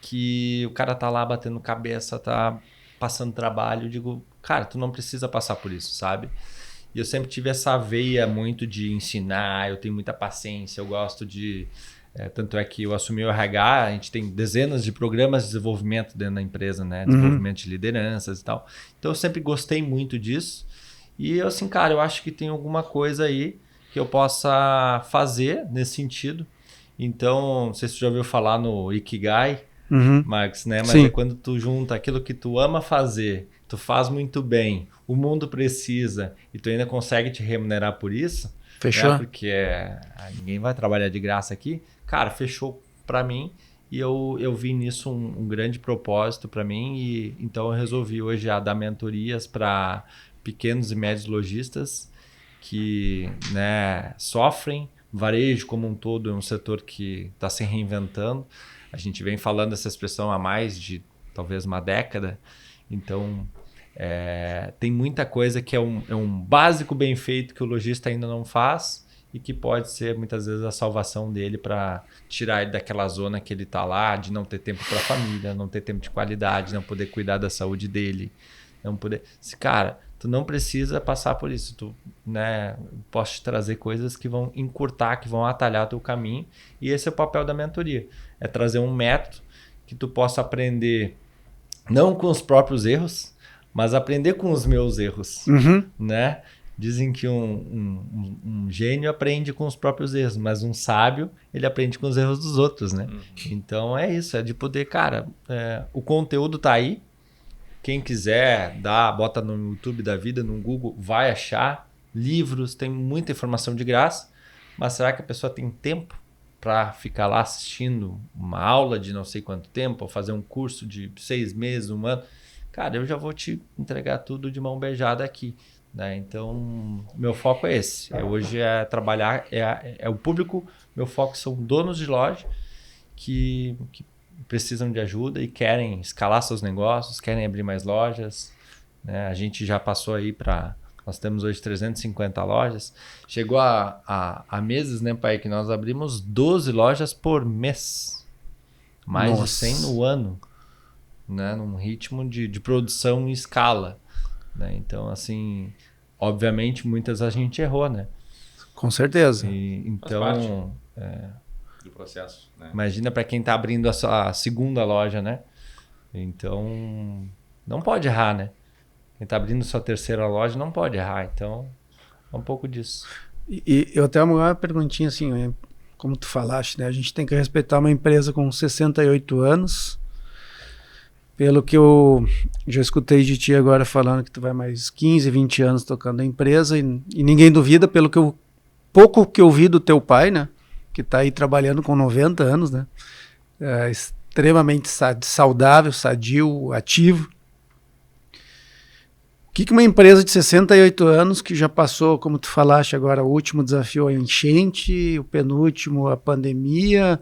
que o cara tá lá batendo cabeça, tá passando trabalho, eu digo, cara, tu não precisa passar por isso, sabe? E eu sempre tive essa veia muito de ensinar, eu tenho muita paciência, eu gosto de... tanto é que eu assumi o RH, a gente tem dezenas de programas de desenvolvimento dentro da empresa, né? Desenvolvimento de lideranças e tal. Então eu sempre gostei muito disso. E eu assim, cara, eu acho que tem alguma coisa aí que eu possa fazer nesse sentido. Então, não sei se você já ouviu falar no Ikigai, Marcos, né? Mas é quando tu junta aquilo que tu ama fazer, tu faz muito bem, o mundo precisa e tu ainda consegue te remunerar por isso. Fechou. Né? Porque ninguém vai trabalhar de graça aqui. Cara, fechou para mim e eu vi nisso um grande propósito para mim e então eu resolvi hoje dar mentorias para pequenos e médios lojistas que, né, sofrem. Varejo como um todo é um setor que está se reinventando. A gente vem falando essa expressão há mais de talvez uma década. Então, tem muita coisa que é um básico bem feito que o lojista ainda não faz e que pode ser muitas vezes a salvação dele para tirar ele daquela zona que ele está lá, de não ter tempo para a família, não ter tempo de qualidade, não poder cuidar da saúde dele, não poder... Cara, tu não precisa passar por isso. Tu, né, posso te trazer coisas que vão encurtar, que vão atalhar o teu caminho. E esse é o papel da mentoria. É trazer um método que tu possa aprender não com os próprios erros, mas aprender com os meus erros. Né? Dizem que um gênio aprende com os próprios erros, mas um sábio, ele aprende com os erros dos outros. Né? Então é isso, é de poder, cara, o conteúdo tá aí. Quem quiser, bota no YouTube da vida, no Google, vai achar livros, tem muita informação de graça, mas será que a pessoa tem tempo para ficar lá assistindo uma aula de não sei quanto tempo, ou fazer um curso de 6 meses, 1 ano? Cara, eu já vou te entregar tudo de mão beijada aqui. Né? Então, meu foco é esse. Hoje é trabalhar, é o público, meu foco são donos de loja que precisam de ajuda e querem escalar seus negócios, querem abrir mais lojas. Né? A gente já passou aí para... Nós temos hoje 350 lojas. Chegou a meses, né, pai, que nós abrimos 12 lojas por mês. Mais de 100 no ano. Né? Num ritmo de produção em escala. Né? Então, assim, obviamente, muitas a gente errou, né? Com certeza. Então... do processo, né? Imagina para quem está abrindo a segunda loja, né? Então, não pode errar, né? Quem está abrindo sua terceira loja não pode errar. Então, é um pouco disso. E eu tenho uma perguntinha assim, como tu falaste, né? A gente tem que respeitar uma empresa com 68 anos. Pelo que eu já escutei de ti agora falando que tu vai mais 15, 20 anos tocando a empresa e ninguém duvida pelo que pouco que eu vi do teu pai, né? Que está aí trabalhando com 90 anos, né? Extremamente saudável, sadio, ativo. O que uma empresa de 68 anos, que já passou, como tu falaste agora, o último desafio a enchente, o penúltimo a pandemia,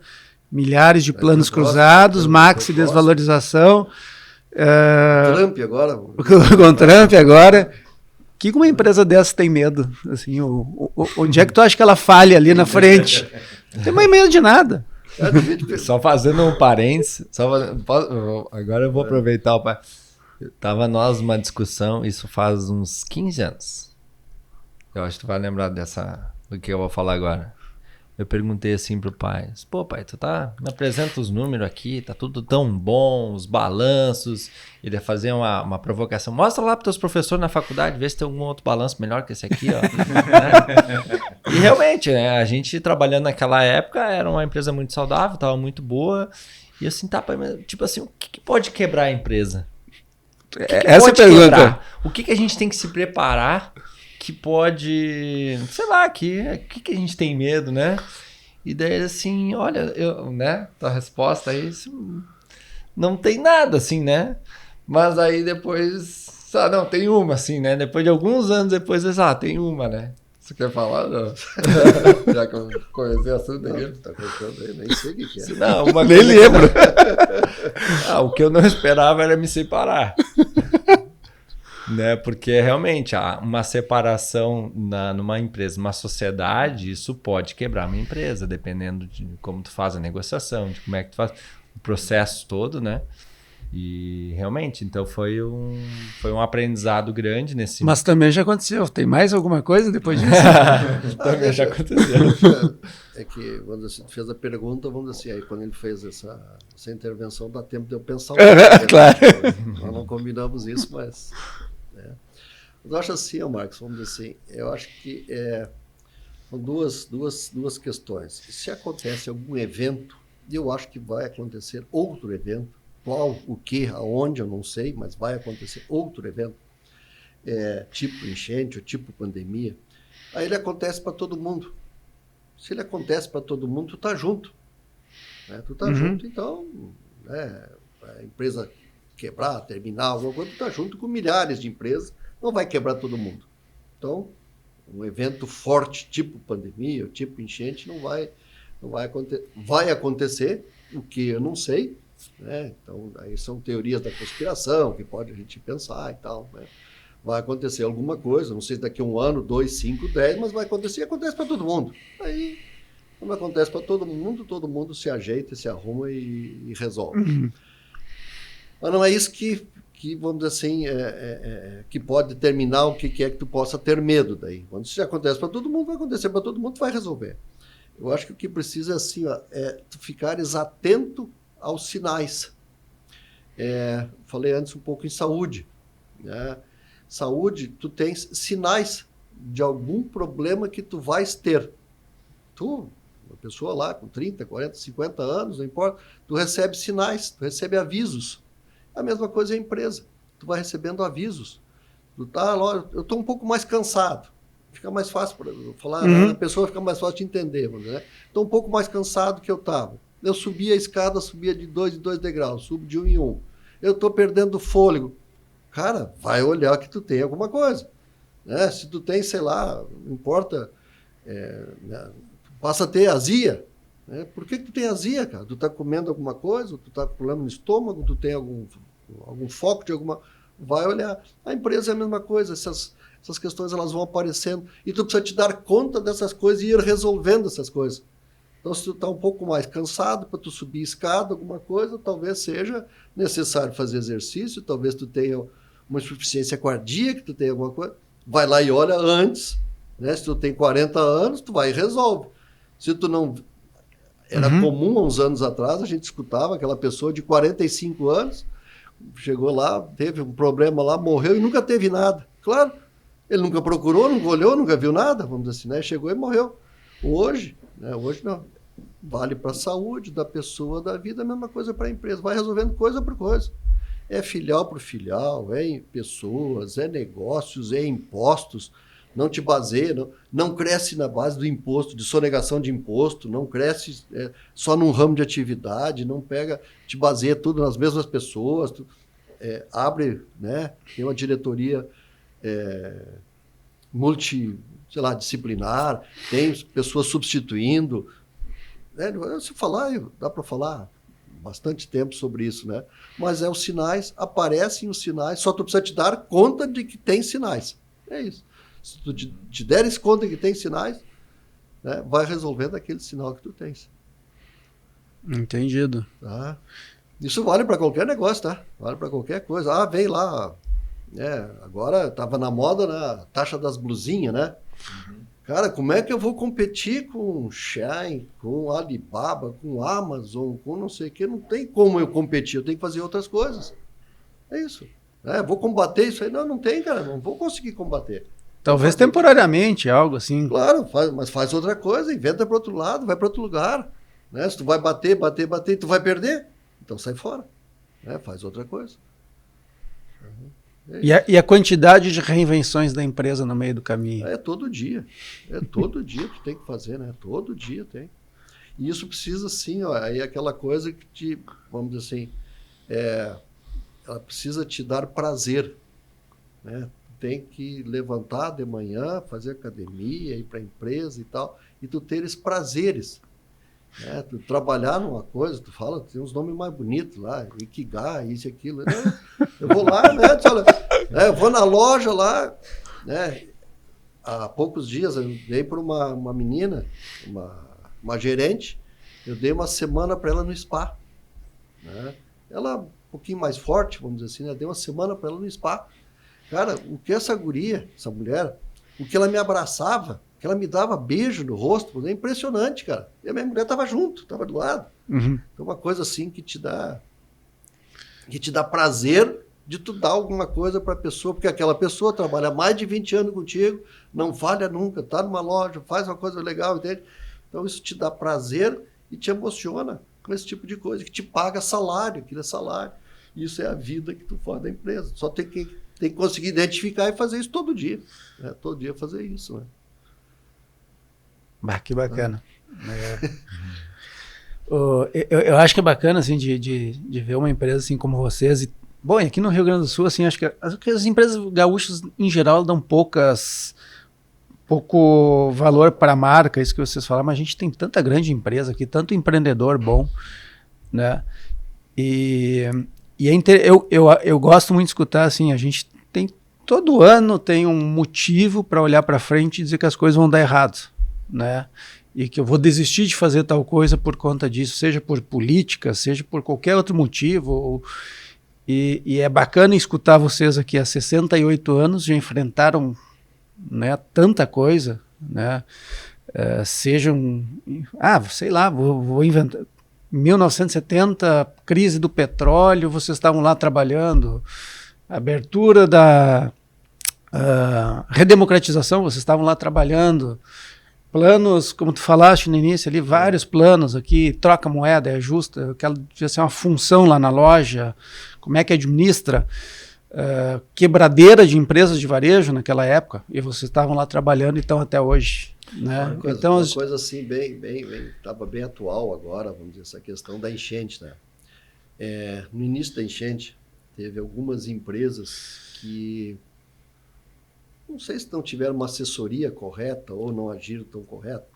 milhares de planos cruzados, maxi desvalorização. Trump agora. Com Trump agora. O que uma empresa dessa tem medo? Assim, onde é que tu acha que ela falha ali na frente? Não tem mais medo de nada. Só fazendo um parênteses, agora eu vou aproveitar. Tava nós numa discussão, isso faz uns 15 anos. Eu acho que tu vai lembrar do que eu vou falar agora. Eu perguntei assim pro pai, pô pai, tu me apresenta os números aqui, tá tudo tão bom, os balanços. Ele ia fazer uma provocação, mostra lá pros teus professores na faculdade, vê se tem algum outro balanço melhor que esse aqui, ó. Né? E realmente, né, a gente trabalhando naquela época, era uma empresa muito saudável, tava muito boa. E assim, pai, tipo assim, o que pode quebrar a empresa? Essa é a pergunta. Quebrar? O que a gente tem que se preparar que pode, sei lá, que a gente tem medo, né? E daí assim, olha, né? Tua resposta aí, não tem nada assim, né? Mas aí depois, não, tem uma assim, né? Depois de alguns anos depois, tem uma, né? Você quer falar? Não? Já que eu conheci o assunto aqui. Tá contando aí, nem sei o que é. Não, nem lembro. O que eu não esperava era me separar. Né? Porque realmente uma separação numa empresa, numa sociedade, isso pode quebrar uma empresa, dependendo de como tu faz a negociação, de como é que tu faz o processo todo, né? E realmente, então foi um aprendizado grande nesse Mas também já aconteceu. Tem mais alguma coisa depois disso? também já aconteceu. É que, vamos dizer assim, tu fez a pergunta, vamos dizer assim, aí quando ele fez essa intervenção, dá tempo de eu pensar um pouco. Claro. Nós não combinamos isso, mas... Né? Mas eu acho assim, Marcos, vamos dizer assim, eu acho que são duas questões. Se acontece algum evento, eu acho que vai acontecer outro evento, qual, o que, aonde, eu não sei, mas vai acontecer outro evento, tipo enchente ou tipo pandemia, aí ele acontece para todo mundo. Se ele acontece para todo mundo, tu tá junto. Né? Tu tá junto, então, né, a empresa quebrar, terminar, alguma coisa, tu tá junto com milhares de empresas, não vai quebrar todo mundo. Então, um evento forte, tipo pandemia, ou tipo enchente, não vai acontecer. Vai acontecer, o que eu não sei, né? Então, aí são teorias da conspiração, que pode a gente pensar e tal, né? Vai acontecer alguma coisa, não sei se daqui a 1 ano, 2, 5, 10, mas vai acontecer e acontece para todo mundo. Aí, quando acontece para todo mundo se ajeita, se arruma e resolve. Mas não é isso que vamos dizer assim, que pode determinar o que é que tu possa ter medo daí. Quando isso acontece para todo mundo, vai acontecer para todo mundo, tu vai resolver. Eu acho que o que precisa é assim, ó, tu ficares atento aos sinais. Falei antes um pouco em saúde, né? Saúde, tu tens sinais de algum problema que tu vais ter. Tu, uma pessoa lá com 30, 40, 50 anos, não importa, tu recebe sinais, tu recebe avisos. A mesma coisa é a empresa. Tu vai recebendo avisos. Tu tá, eu estou um pouco mais cansado. Fica mais fácil para falar, a pessoa fica mais fácil de entender. Né? Estou um pouco mais cansado que eu estava. Eu subi a escada, subia de 2 em 2 degraus, subo de 1 em 1. Eu estou perdendo fôlego. Cara, vai olhar que tu tem alguma coisa. Né? Se tu tem, sei lá, não importa, né? Passa a ter azia. Né? Por que tu tem azia, cara? Tu está comendo alguma coisa? Tu está com problema no estômago? Tu tem algum foco de alguma... Vai olhar. A empresa é a mesma coisa. Essas questões elas vão aparecendo. E tu precisa te dar conta dessas coisas e ir resolvendo essas coisas. Então, se tu está um pouco mais cansado para tu subir escada, alguma coisa, talvez seja necessário fazer exercício, talvez tu tenha uma insuficiência cardíaca, tu tenha alguma coisa. Vai lá e olha antes. Né? Se tu tem 40 anos, tu vai e resolve. Se tu não... Era comum, há uns anos atrás, a gente escutava aquela pessoa de 45 anos, chegou lá, teve um problema lá, morreu e nunca teve nada. Claro, ele nunca procurou, nunca olhou, nunca viu nada, vamos dizer assim, né? Chegou e morreu. Hoje não. Vale para a saúde da pessoa, da vida, a mesma coisa para a empresa. Vai resolvendo coisa por coisa. É filial por filial, é em pessoas, é negócios, é impostos. Não te baseia, não cresce na base do imposto, de sonegação de imposto, não cresce só num ramo de atividade, não te baseia tudo nas mesmas pessoas, abre, né, tem uma diretoria disciplinar, tem pessoas substituindo. Se falar, dá para falar bastante tempo sobre isso, né? Mas os sinais, aparecem os sinais, só tu precisa te dar conta de que tem sinais. É isso. Se tu te deres conta que tem sinais, né, vai resolvendo aquele sinal que tu tens. Entendido. Tá? Isso vale para qualquer negócio, tá? Vale para qualquer coisa. Vem lá. Agora estava na moda, né, a taxa das blusinhas, né? Cara, como é que eu vou competir com Shein, com Alibaba, com Amazon, com não sei o quê? Não tem como eu competir, eu tenho que fazer outras coisas. É isso. Vou combater isso aí? Não tem, cara. Não vou conseguir combater. Talvez temporariamente, algo assim. Claro, mas faz outra coisa, inventa para outro lado, vai para outro lugar. Né? Se tu vai bater, tu vai perder, então sai fora. Né? Faz outra coisa. E a quantidade de reinvenções da empresa no meio do caminho? É todo dia. É todo dia tu tem que fazer, né? Todo dia tem. E isso precisa, sim, aí aquela coisa que vamos dizer assim, ela precisa te dar prazer. Né? Tem que levantar de manhã, fazer academia, ir para a empresa e tal, e tu teres prazeres. Né? Tu trabalhar numa coisa, tu fala, tem uns nomes mais bonitos lá, Ikigai, isso e aquilo. Eu vou lá, né? Eu vou na loja lá, né? Há poucos dias eu dei para uma menina, uma gerente, eu dei uma semana para ela no spa. Né? Ela, um pouquinho mais forte, vamos dizer assim, né? Dei uma semana para ela no spa. Cara, o que essa guria, essa mulher, o que ela me abraçava, que ela me dava beijo no rosto, é impressionante, cara. E a minha mulher estava junto, estava do lado. Uhum. Então, uma coisa assim que te dá prazer de tu dar alguma coisa para a pessoa, porque aquela pessoa trabalha mais de 20 anos contigo, não falha nunca, tá numa loja, faz uma coisa legal, entende? Então, isso te dá prazer e te emociona com esse tipo de coisa, que te paga salário, aquilo é salário. Isso é a vida que tu faz da empresa. Só tem que conseguir identificar e fazer isso todo dia. Né? Todo dia fazer isso, né? Bah, que bacana. Eu acho que é bacana assim, de ver uma empresa assim como vocês. E, bom, aqui no Rio Grande do Sul, assim, acho que as empresas gaúchas, em geral, dão pouco valor para a marca, isso que vocês falaram, mas a gente tem tanta grande empresa aqui, tanto empreendedor bom, né? Eu gosto muito de escutar, assim, a gente tem, todo ano tem um motivo para olhar para frente e dizer que as coisas vão dar errado, né? E que eu vou desistir de fazer tal coisa por conta disso, seja por política, seja por qualquer outro motivo. E é bacana escutar vocês aqui há 68 anos, já enfrentaram, né, tanta coisa, né? Sei lá, vou inventar. 1970, crise do petróleo, vocês estavam lá trabalhando. Abertura da redemocratização, vocês estavam lá trabalhando. Planos, como tu falaste no início ali, vários planos aqui, troca moeda, é justa, aquela devia ser uma função lá na loja, como é que administra, quebradeira de empresas de varejo naquela época, e vocês estavam lá trabalhando e estão até hoje. Né? Uma coisa assim, estava bem atual agora, vamos dizer, essa questão da enchente. Né? No início da enchente, teve algumas empresas que, não sei se não tiveram uma assessoria correta ou não agiram tão correto,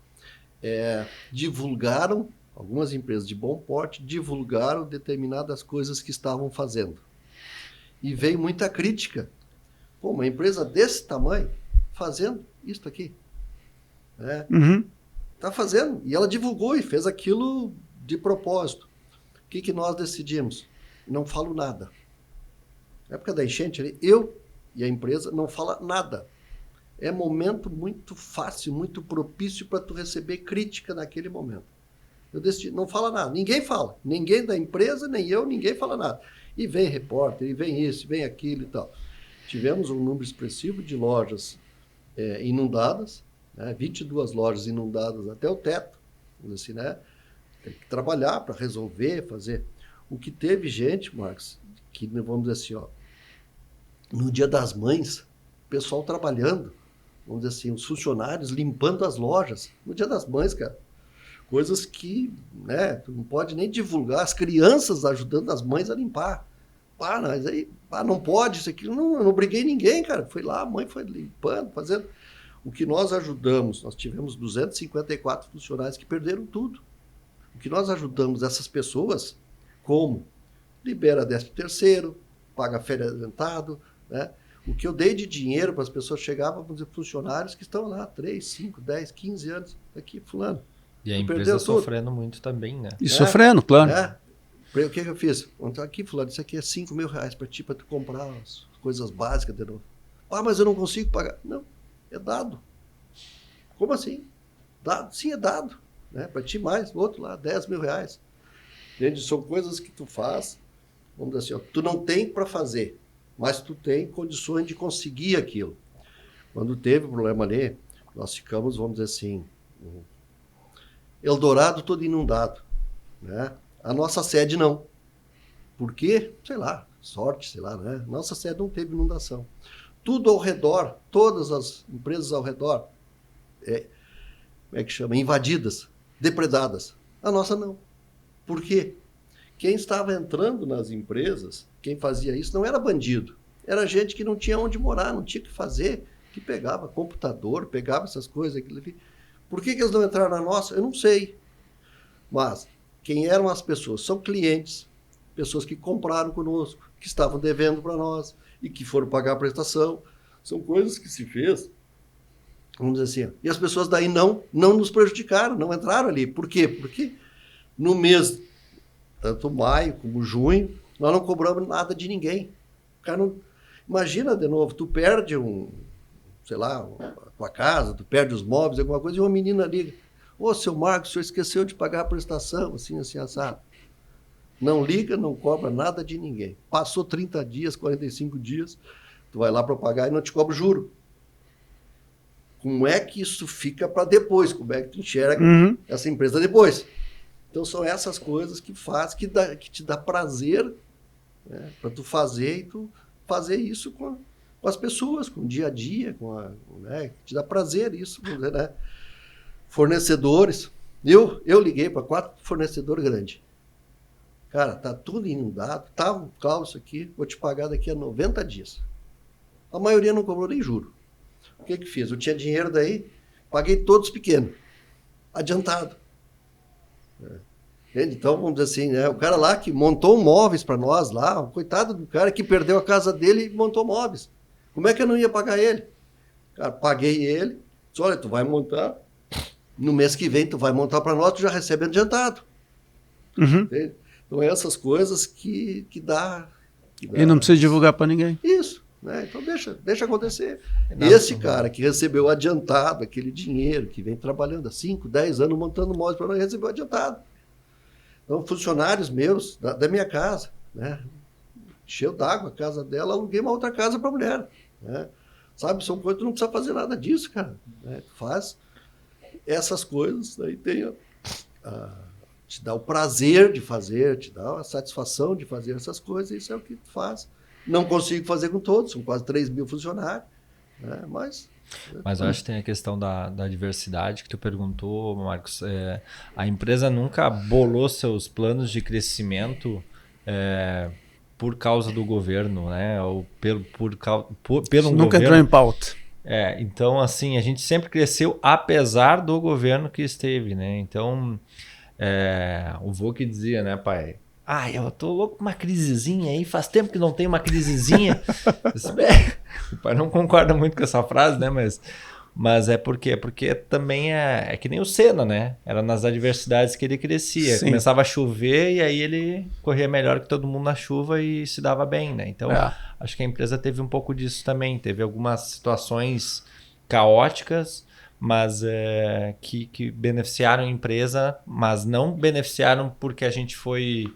divulgaram, algumas empresas de bom porte divulgaram determinadas coisas que estavam fazendo. E veio muita crítica. Pô, uma empresa desse tamanho fazendo isso aqui. Tá fazendo. E ela divulgou e fez aquilo de propósito. O que nós decidimos? Não falo nada. Na época da enchente, eu e a empresa não fala nada. É momento muito fácil, muito propício para tu receber crítica naquele momento. Eu decidi, não fala nada. Ninguém fala. Ninguém da empresa, nem eu, ninguém fala nada. E vem repórter, e vem isso, vem aquilo e tal. Tivemos um número expressivo de lojas inundadas, né? 22 lojas inundadas até o teto. Assim, né? Tem que trabalhar para resolver, fazer. O que teve gente, Marcos, que vamos dizer assim, no Dia das Mães, o pessoal trabalhando, vamos dizer assim, os funcionários limpando as lojas, no Dia das Mães, cara. Coisas que, né, tu não pode nem divulgar, as crianças ajudando as mães a limpar. Mas aí, não pode, isso aqui, eu não briguei ninguém, cara. Foi lá, a mãe foi limpando, fazendo. O que nós ajudamos, nós tivemos 254 funcionários que perderam tudo. O que nós ajudamos essas pessoas, como? Libera 13º, paga férias adiantado, né? O que eu dei de dinheiro para as pessoas chegavam, vamos dizer, funcionários que estão lá 3, 5, 10, 15 anos, aqui, fulano. E a empresa sofrendo muito também, né? E sofrendo, claro. O que eu fiz? Então, aqui, fulano, isso aqui é R$5.000 para ti, para tu comprar as coisas básicas de novo. Mas eu não consigo pagar. Não, é dado. Como assim? Dado? Sim, é dado. Né? Para ti mais, o outro lá, R$10.000. Entende? São coisas que tu faz, vamos dizer assim, tu não tem para fazer, mas tu tem condições de conseguir aquilo. Quando teve o problema ali, nós ficamos, vamos dizer assim, Eldorado todo inundado, né? A nossa sede não. Por quê? Sei lá, sorte, sei lá, né? Nossa sede não teve inundação. Tudo ao redor, todas as empresas ao redor, como é que chama? Invadidas, depredadas. A nossa não. Por quê? Quem estava entrando nas empresas, quem fazia isso, não era bandido. Era gente que não tinha onde morar, não tinha o que fazer, que pegava computador, pegava essas coisas, aquilo ali. Por que eles não entraram na nossa? Eu não sei. Mas quem eram as pessoas? São clientes, pessoas que compraram conosco, que estavam devendo para nós e que foram pagar a prestação. São coisas que se fez, vamos dizer assim. E as pessoas daí não nos prejudicaram, não entraram ali. Por quê? Porque no mês, tanto maio como junho, Nós não cobramos nada de ninguém. O cara não... Imagina, de novo, tu perde sei lá, a tua casa, tu perde os móveis, alguma coisa, e uma menina liga. Ô, seu Marcos, o senhor esqueceu de pagar a prestação, assim, assado. Não liga, não cobra nada de ninguém. Passou 30 dias, 45 dias, tu vai lá para pagar e não te cobra juro. Como é que isso fica para depois? Como é que tu enxerga essa empresa depois? Então, são essas coisas que faz, que te dá prazer, né, para tu fazer e tu fazer isso com as pessoas, com o dia a dia, né, te dá prazer isso, né? Fornecedores. Eu liguei para 4 fornecedores grandes. Cara, tá tudo inundado, tá um caos aqui, vou te pagar daqui a 90 dias. A maioria não cobrou nem juro. O que fiz? Eu tinha dinheiro daí, paguei todos pequenos, adiantado. Então, vamos dizer assim, né? O cara lá que montou móveis para nós lá, coitado do cara que perdeu a casa dele e montou móveis. Como é que eu não ia pagar ele? Cara, paguei ele, disse, olha, tu vai montar, no mês que vem tu vai montar para nós, tu já recebe adiantado. Entende? Então, essas coisas que dá... E não precisa divulgar para ninguém. Isso. Né? Então, deixa acontecer. Esse cara que recebeu adiantado, aquele dinheiro, que vem trabalhando há 5, 10 anos montando móveis para nós, recebeu adiantado. Então, funcionários meus, da minha casa, né? Encheu d'água a casa dela, aluguei uma outra casa para a mulher. Né? Sabe, são coisas que tu não precisa fazer nada disso, cara. Né? Tu faz essas coisas, daí tem te dá o prazer de fazer, te dá a satisfação de fazer essas coisas, isso é o que tu faz. Não consigo fazer com todos, são quase 3 mil funcionários, né? Mas eu acho que tem a questão da diversidade que tu perguntou, Marcos. A empresa nunca bolou seus planos de crescimento por causa do governo, né? Ou pelo nunca entrou em pauta. Então, assim, a gente sempre cresceu apesar do governo que esteve, né? Então, o vô que dizia, né, pai? Eu tô louco com uma crisezinha aí, faz tempo que não tem uma crisezinha. O pai não concorda muito com essa frase, né? Mas é porque também é que nem o Senna, né? Era nas adversidades que ele crescia. Sim. Começava a chover e aí ele corria melhor que todo mundo na chuva e se dava bem, né? Então, acho que a empresa teve um pouco disso também. Teve algumas situações caóticas, mas que beneficiaram a empresa, mas não beneficiaram porque a gente foi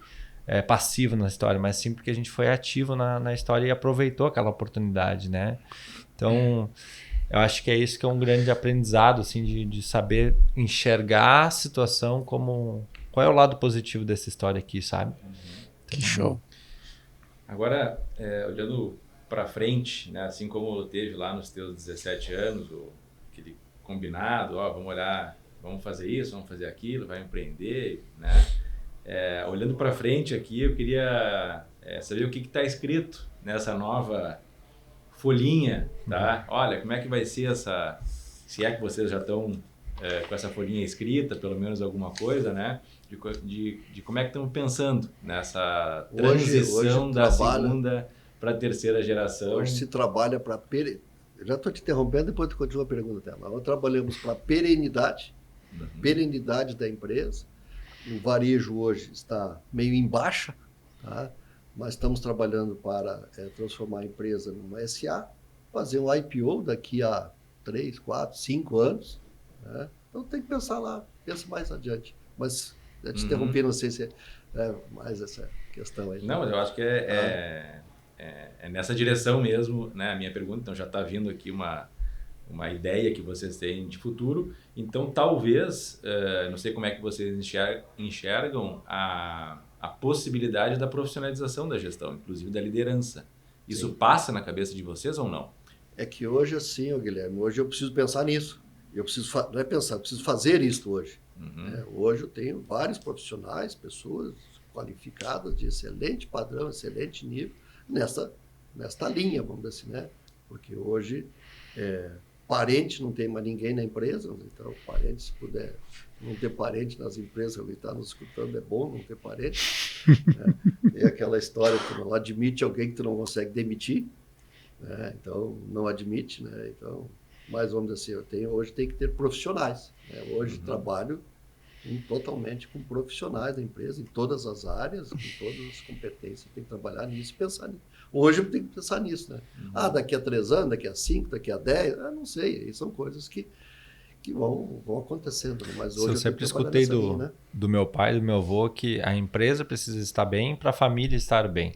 passivo na história, mas sim porque a gente foi ativo na história e aproveitou aquela oportunidade, né? Então, eu acho que é isso que é um grande aprendizado, assim, de saber enxergar a situação como... Qual é o lado positivo dessa história aqui, sabe? Que show! Agora, olhando para frente, né, assim como teve lá nos teus 17 anos, aquele combinado, vamos olhar, vamos fazer isso, vamos fazer aquilo, vai empreender, né? Olhando para frente aqui, eu queria saber o que está escrito nessa nova folhinha, tá? Olha, como é que vai ser essa... Se é que vocês já estão com essa folhinha escrita, pelo menos alguma coisa, né? De como é que estão pensando nessa transição da segunda para a terceira geração. Hoje se trabalha para... Eu já estou te interrompendo, depois tu continua a pergunta. Nós trabalhamos para perenidade da empresa. O varejo hoje está meio em baixa, tá? Mas estamos trabalhando para transformar a empresa numa SA, fazer um IPO daqui a 3, 4, 5 anos. Né? Então tem que pensar lá, pensa mais adiante. Mas eu te interrompi, não sei se é mais essa questão aí. Não, mas eu acho que é nessa direção mesmo, né? A minha pergunta, então já está vindo aqui uma ideia que vocês têm de futuro. Então, talvez, não sei como é que vocês enxergam a possibilidade da profissionalização da gestão, inclusive da liderança. Isso passa na cabeça de vocês ou não? É que hoje, assim, Guilherme, hoje eu preciso pensar nisso. Eu preciso, não é pensar, eu preciso fazer isso hoje. Hoje eu tenho vários profissionais, pessoas qualificadas de excelente padrão, excelente nível, nesta linha, vamos dizer assim, né? Porque hoje... parente não tem mais ninguém na empresa, então parente, se puder não ter parente nas empresas, alguém está nos escutando, é bom não ter parente. Né? Tem aquela história que tu não admite alguém que tu não consegue demitir, né? Então não admite, né? Então, mas vamos dizer assim, hoje tem que ter profissionais, né? Hoje trabalho totalmente com profissionais da empresa, em todas as áreas, com todas as competências. Tem que trabalhar nisso e pensar nisso. Hoje eu tenho que pensar nisso, né? Daqui a 3 anos, daqui a 5, daqui a 10, não sei. São coisas que vão acontecendo. Né? Mas hoje eu sempre escutei do meu pai e do meu avô que a empresa precisa estar bem para a família estar bem.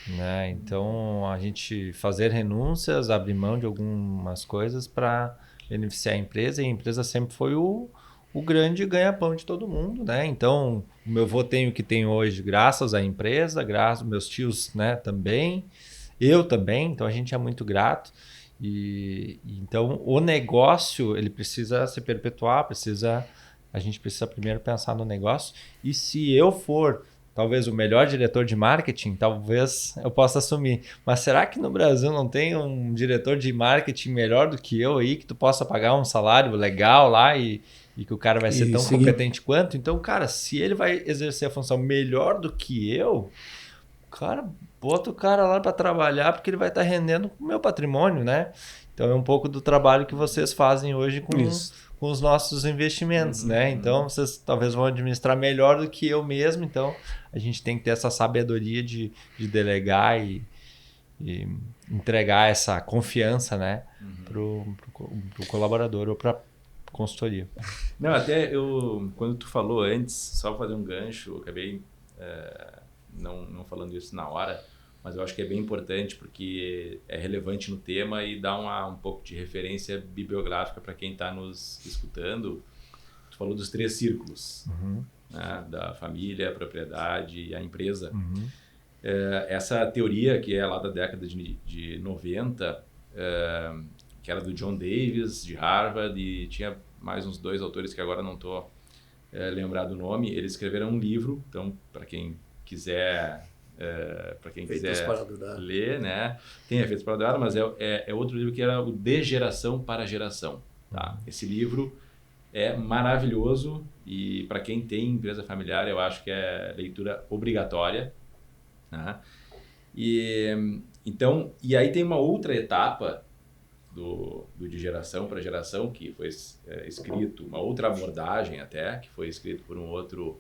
Né? Então, a gente fazer renúncias, abrir mão de algumas coisas para beneficiar a empresa, e a empresa sempre foi o grande ganha-pão de todo mundo, né? Então, o meu avô tem o que tem hoje graças à empresa, graças aos meus tios, né, também, eu também, então a gente é muito grato. Então, o negócio, ele precisa se perpetuar, a gente precisa primeiro pensar no negócio, e se eu for talvez o melhor diretor de marketing, talvez eu possa assumir. Mas será que no Brasil não tem um diretor de marketing melhor do que eu aí, que tu possa pagar um salário legal lá e que o cara vai ser tão competente quanto? Então, cara, se ele vai exercer a função melhor do que eu, cara, bota o cara lá para trabalhar, porque ele vai estar rendendo o meu patrimônio, né? Então, é um pouco do trabalho que vocês fazem hoje com os nossos investimentos, né? Então, vocês talvez vão administrar melhor do que eu mesmo. Então, a gente tem que ter essa sabedoria de delegar e entregar essa confiança, né? Pro colaborador ou para consultoria. Não, até quando tu falou antes, só fazer um gancho, eu acabei não falando isso na hora, mas eu acho que é bem importante porque é relevante no tema e dá um pouco de referência bibliográfica para quem está nos escutando. Tu falou dos 3 círculos, né? Da família, a propriedade e a empresa. Essa teoria, que é lá da década de 90, que era do John Davis, de Harvard, e tinha mais uns 2 autores que agora não estou lembrado o nome. Eles escreveram um livro, então, para quem quiser ler, né? Tem efeitos para doar, mas é outro livro que era o De Geração para Geração. Tá? Esse livro é maravilhoso e para quem tem empresa familiar, eu acho que é leitura obrigatória. Né? E aí tem uma outra etapa do De Geração para Geração que foi escrito, uma outra abordagem até, que foi escrito por um outro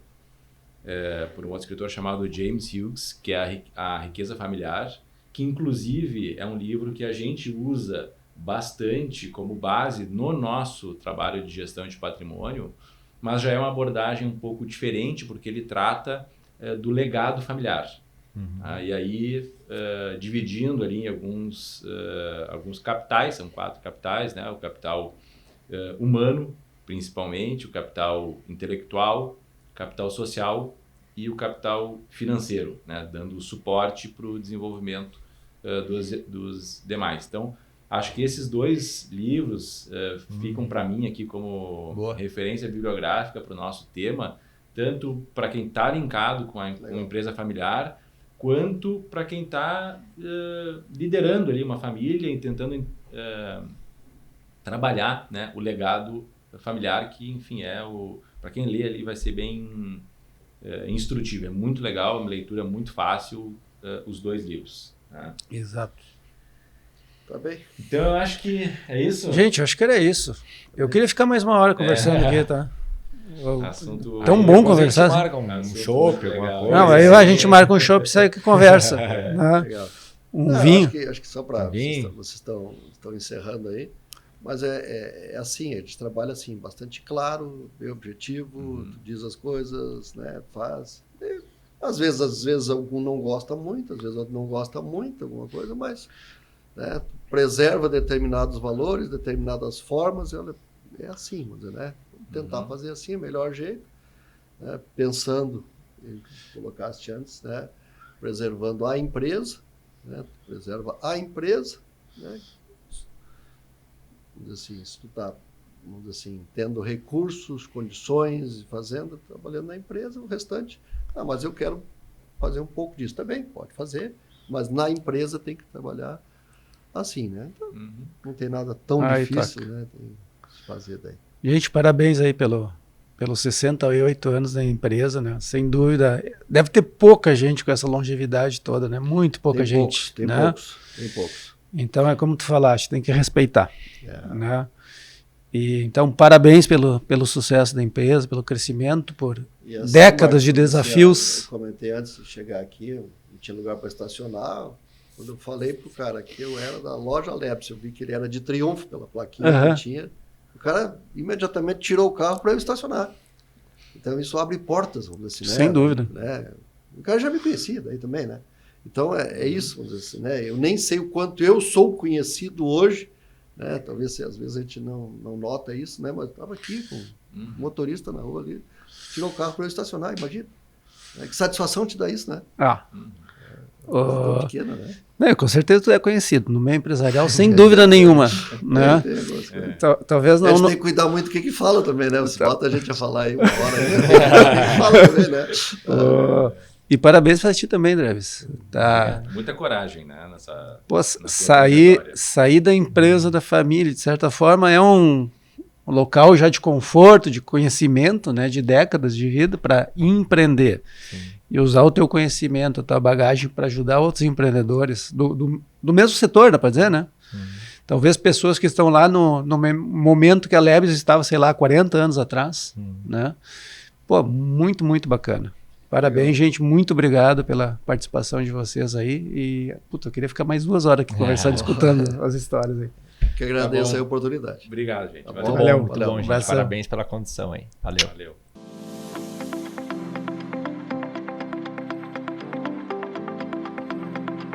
escritor chamado James Hughes, que é a Riqueza Familiar, que inclusive é um livro que a gente usa bastante como base no nosso trabalho de gestão de patrimônio, mas já é uma abordagem um pouco diferente, porque ele trata do legado familiar. E aí, dividindo ali em alguns capitais, são 4 capitais, né? O capital humano, principalmente, o capital intelectual, capital social e o capital financeiro, né? Dando suporte para o desenvolvimento dos demais. Então, acho que esses 2 livros ficam para mim aqui como referência bibliográfica para o nosso tema, tanto para quem está linkado com a empresa familiar, quanto para quem está liderando ali uma família e tentando trabalhar, né, o legado familiar, que, enfim, para quem lê ali vai ser bem instrutivo. É muito legal, uma leitura muito fácil, os 2 livros. Né? Exato. Tá bem. Então, eu acho que é isso. Gente, eu acho que era isso. Eu queria ficar mais uma hora conversando aqui, tá? Tão bom conversar. A gente marca um chopp, alguma coisa. Não, aí a gente marca um chopp e sai que conversa. Né? Legal. Vinho. Acho que só para vocês estão encerrando aí, mas é assim, a gente trabalha assim, bastante claro, bem objetivo, diz as coisas, né, faz. E, às vezes algum não gosta muito, às vezes outro não gosta muito, alguma coisa, mas, né, preserva determinados valores, determinadas formas, é assim, vamos dizer, né? Tentar fazer assim, o melhor jeito, né? Pensando, colocaste antes, né? Preservando a empresa, né? Preserva a empresa, né? Vamos dizer assim, se tu está, vamos dizer assim, tendo recursos, condições, trabalhando na empresa, o restante, mas eu quero fazer um pouco disso também, pode fazer, mas na empresa tem que trabalhar assim, né? Então, não tem nada tão difícil, né? Tem que se fazer daí. Gente, parabéns aí pelos 68 anos da empresa, né? Sem dúvida. Deve ter pouca gente com essa longevidade toda, né? Muito pouca gente. Tem poucos. Então é como tu falaste, tem que respeitar. Né? E, então, parabéns pelo sucesso da empresa, pelo crescimento, por E assim, décadas de Marcos, desafios. Eu comentei antes de chegar aqui, eu não tinha lugar para estacionar. Quando eu falei pro cara que eu era da loja Lebs, eu vi que ele era de Triunfo, pela plaquinha que tinha. O cara imediatamente tirou o carro para eu estacionar. Então isso abre portas, vamos dizer assim, né? Sem dúvida. Né? O cara já me conhecia daí também, né? Então é isso, vamos dizer assim, né? Eu nem sei o quanto eu sou conhecido hoje, né? Talvez às vezes a gente não nota isso, né? Mas eu estava aqui com um motorista na rua ali, tirou o carro para eu estacionar, imagina. Que satisfação te dá isso, né? Tão pequena, né? Com certeza tu é conhecido no meio empresarial, sem dúvida nenhuma. Né? Talvez A não. gente tem que cuidar muito do que fala também, né? Você bota a gente a falar aí uma hora aí, fala também, né? E parabéns para ti também, Dreves. Tá. Muita coragem, né? Nessa Sair da empresa, da família, de certa forma, é um local já de conforto, de conhecimento, né? De décadas de vida para empreender. Sim. E usar o teu conhecimento, a tua bagagem para ajudar outros empreendedores do mesmo setor, dá para dizer, né? Talvez pessoas que estão lá no momento que a Lebs estava, sei lá, 40 anos atrás, né? Pô, muito, muito bacana. Parabéns, gente. Muito obrigado pela participação de vocês aí. E, puta, eu queria ficar mais 2 horas aqui conversando, escutando as histórias aí. Que agradeço a oportunidade. Obrigado, gente. Tá Muito bom, bom, gente. Parabéns pela condição aí. Valeu.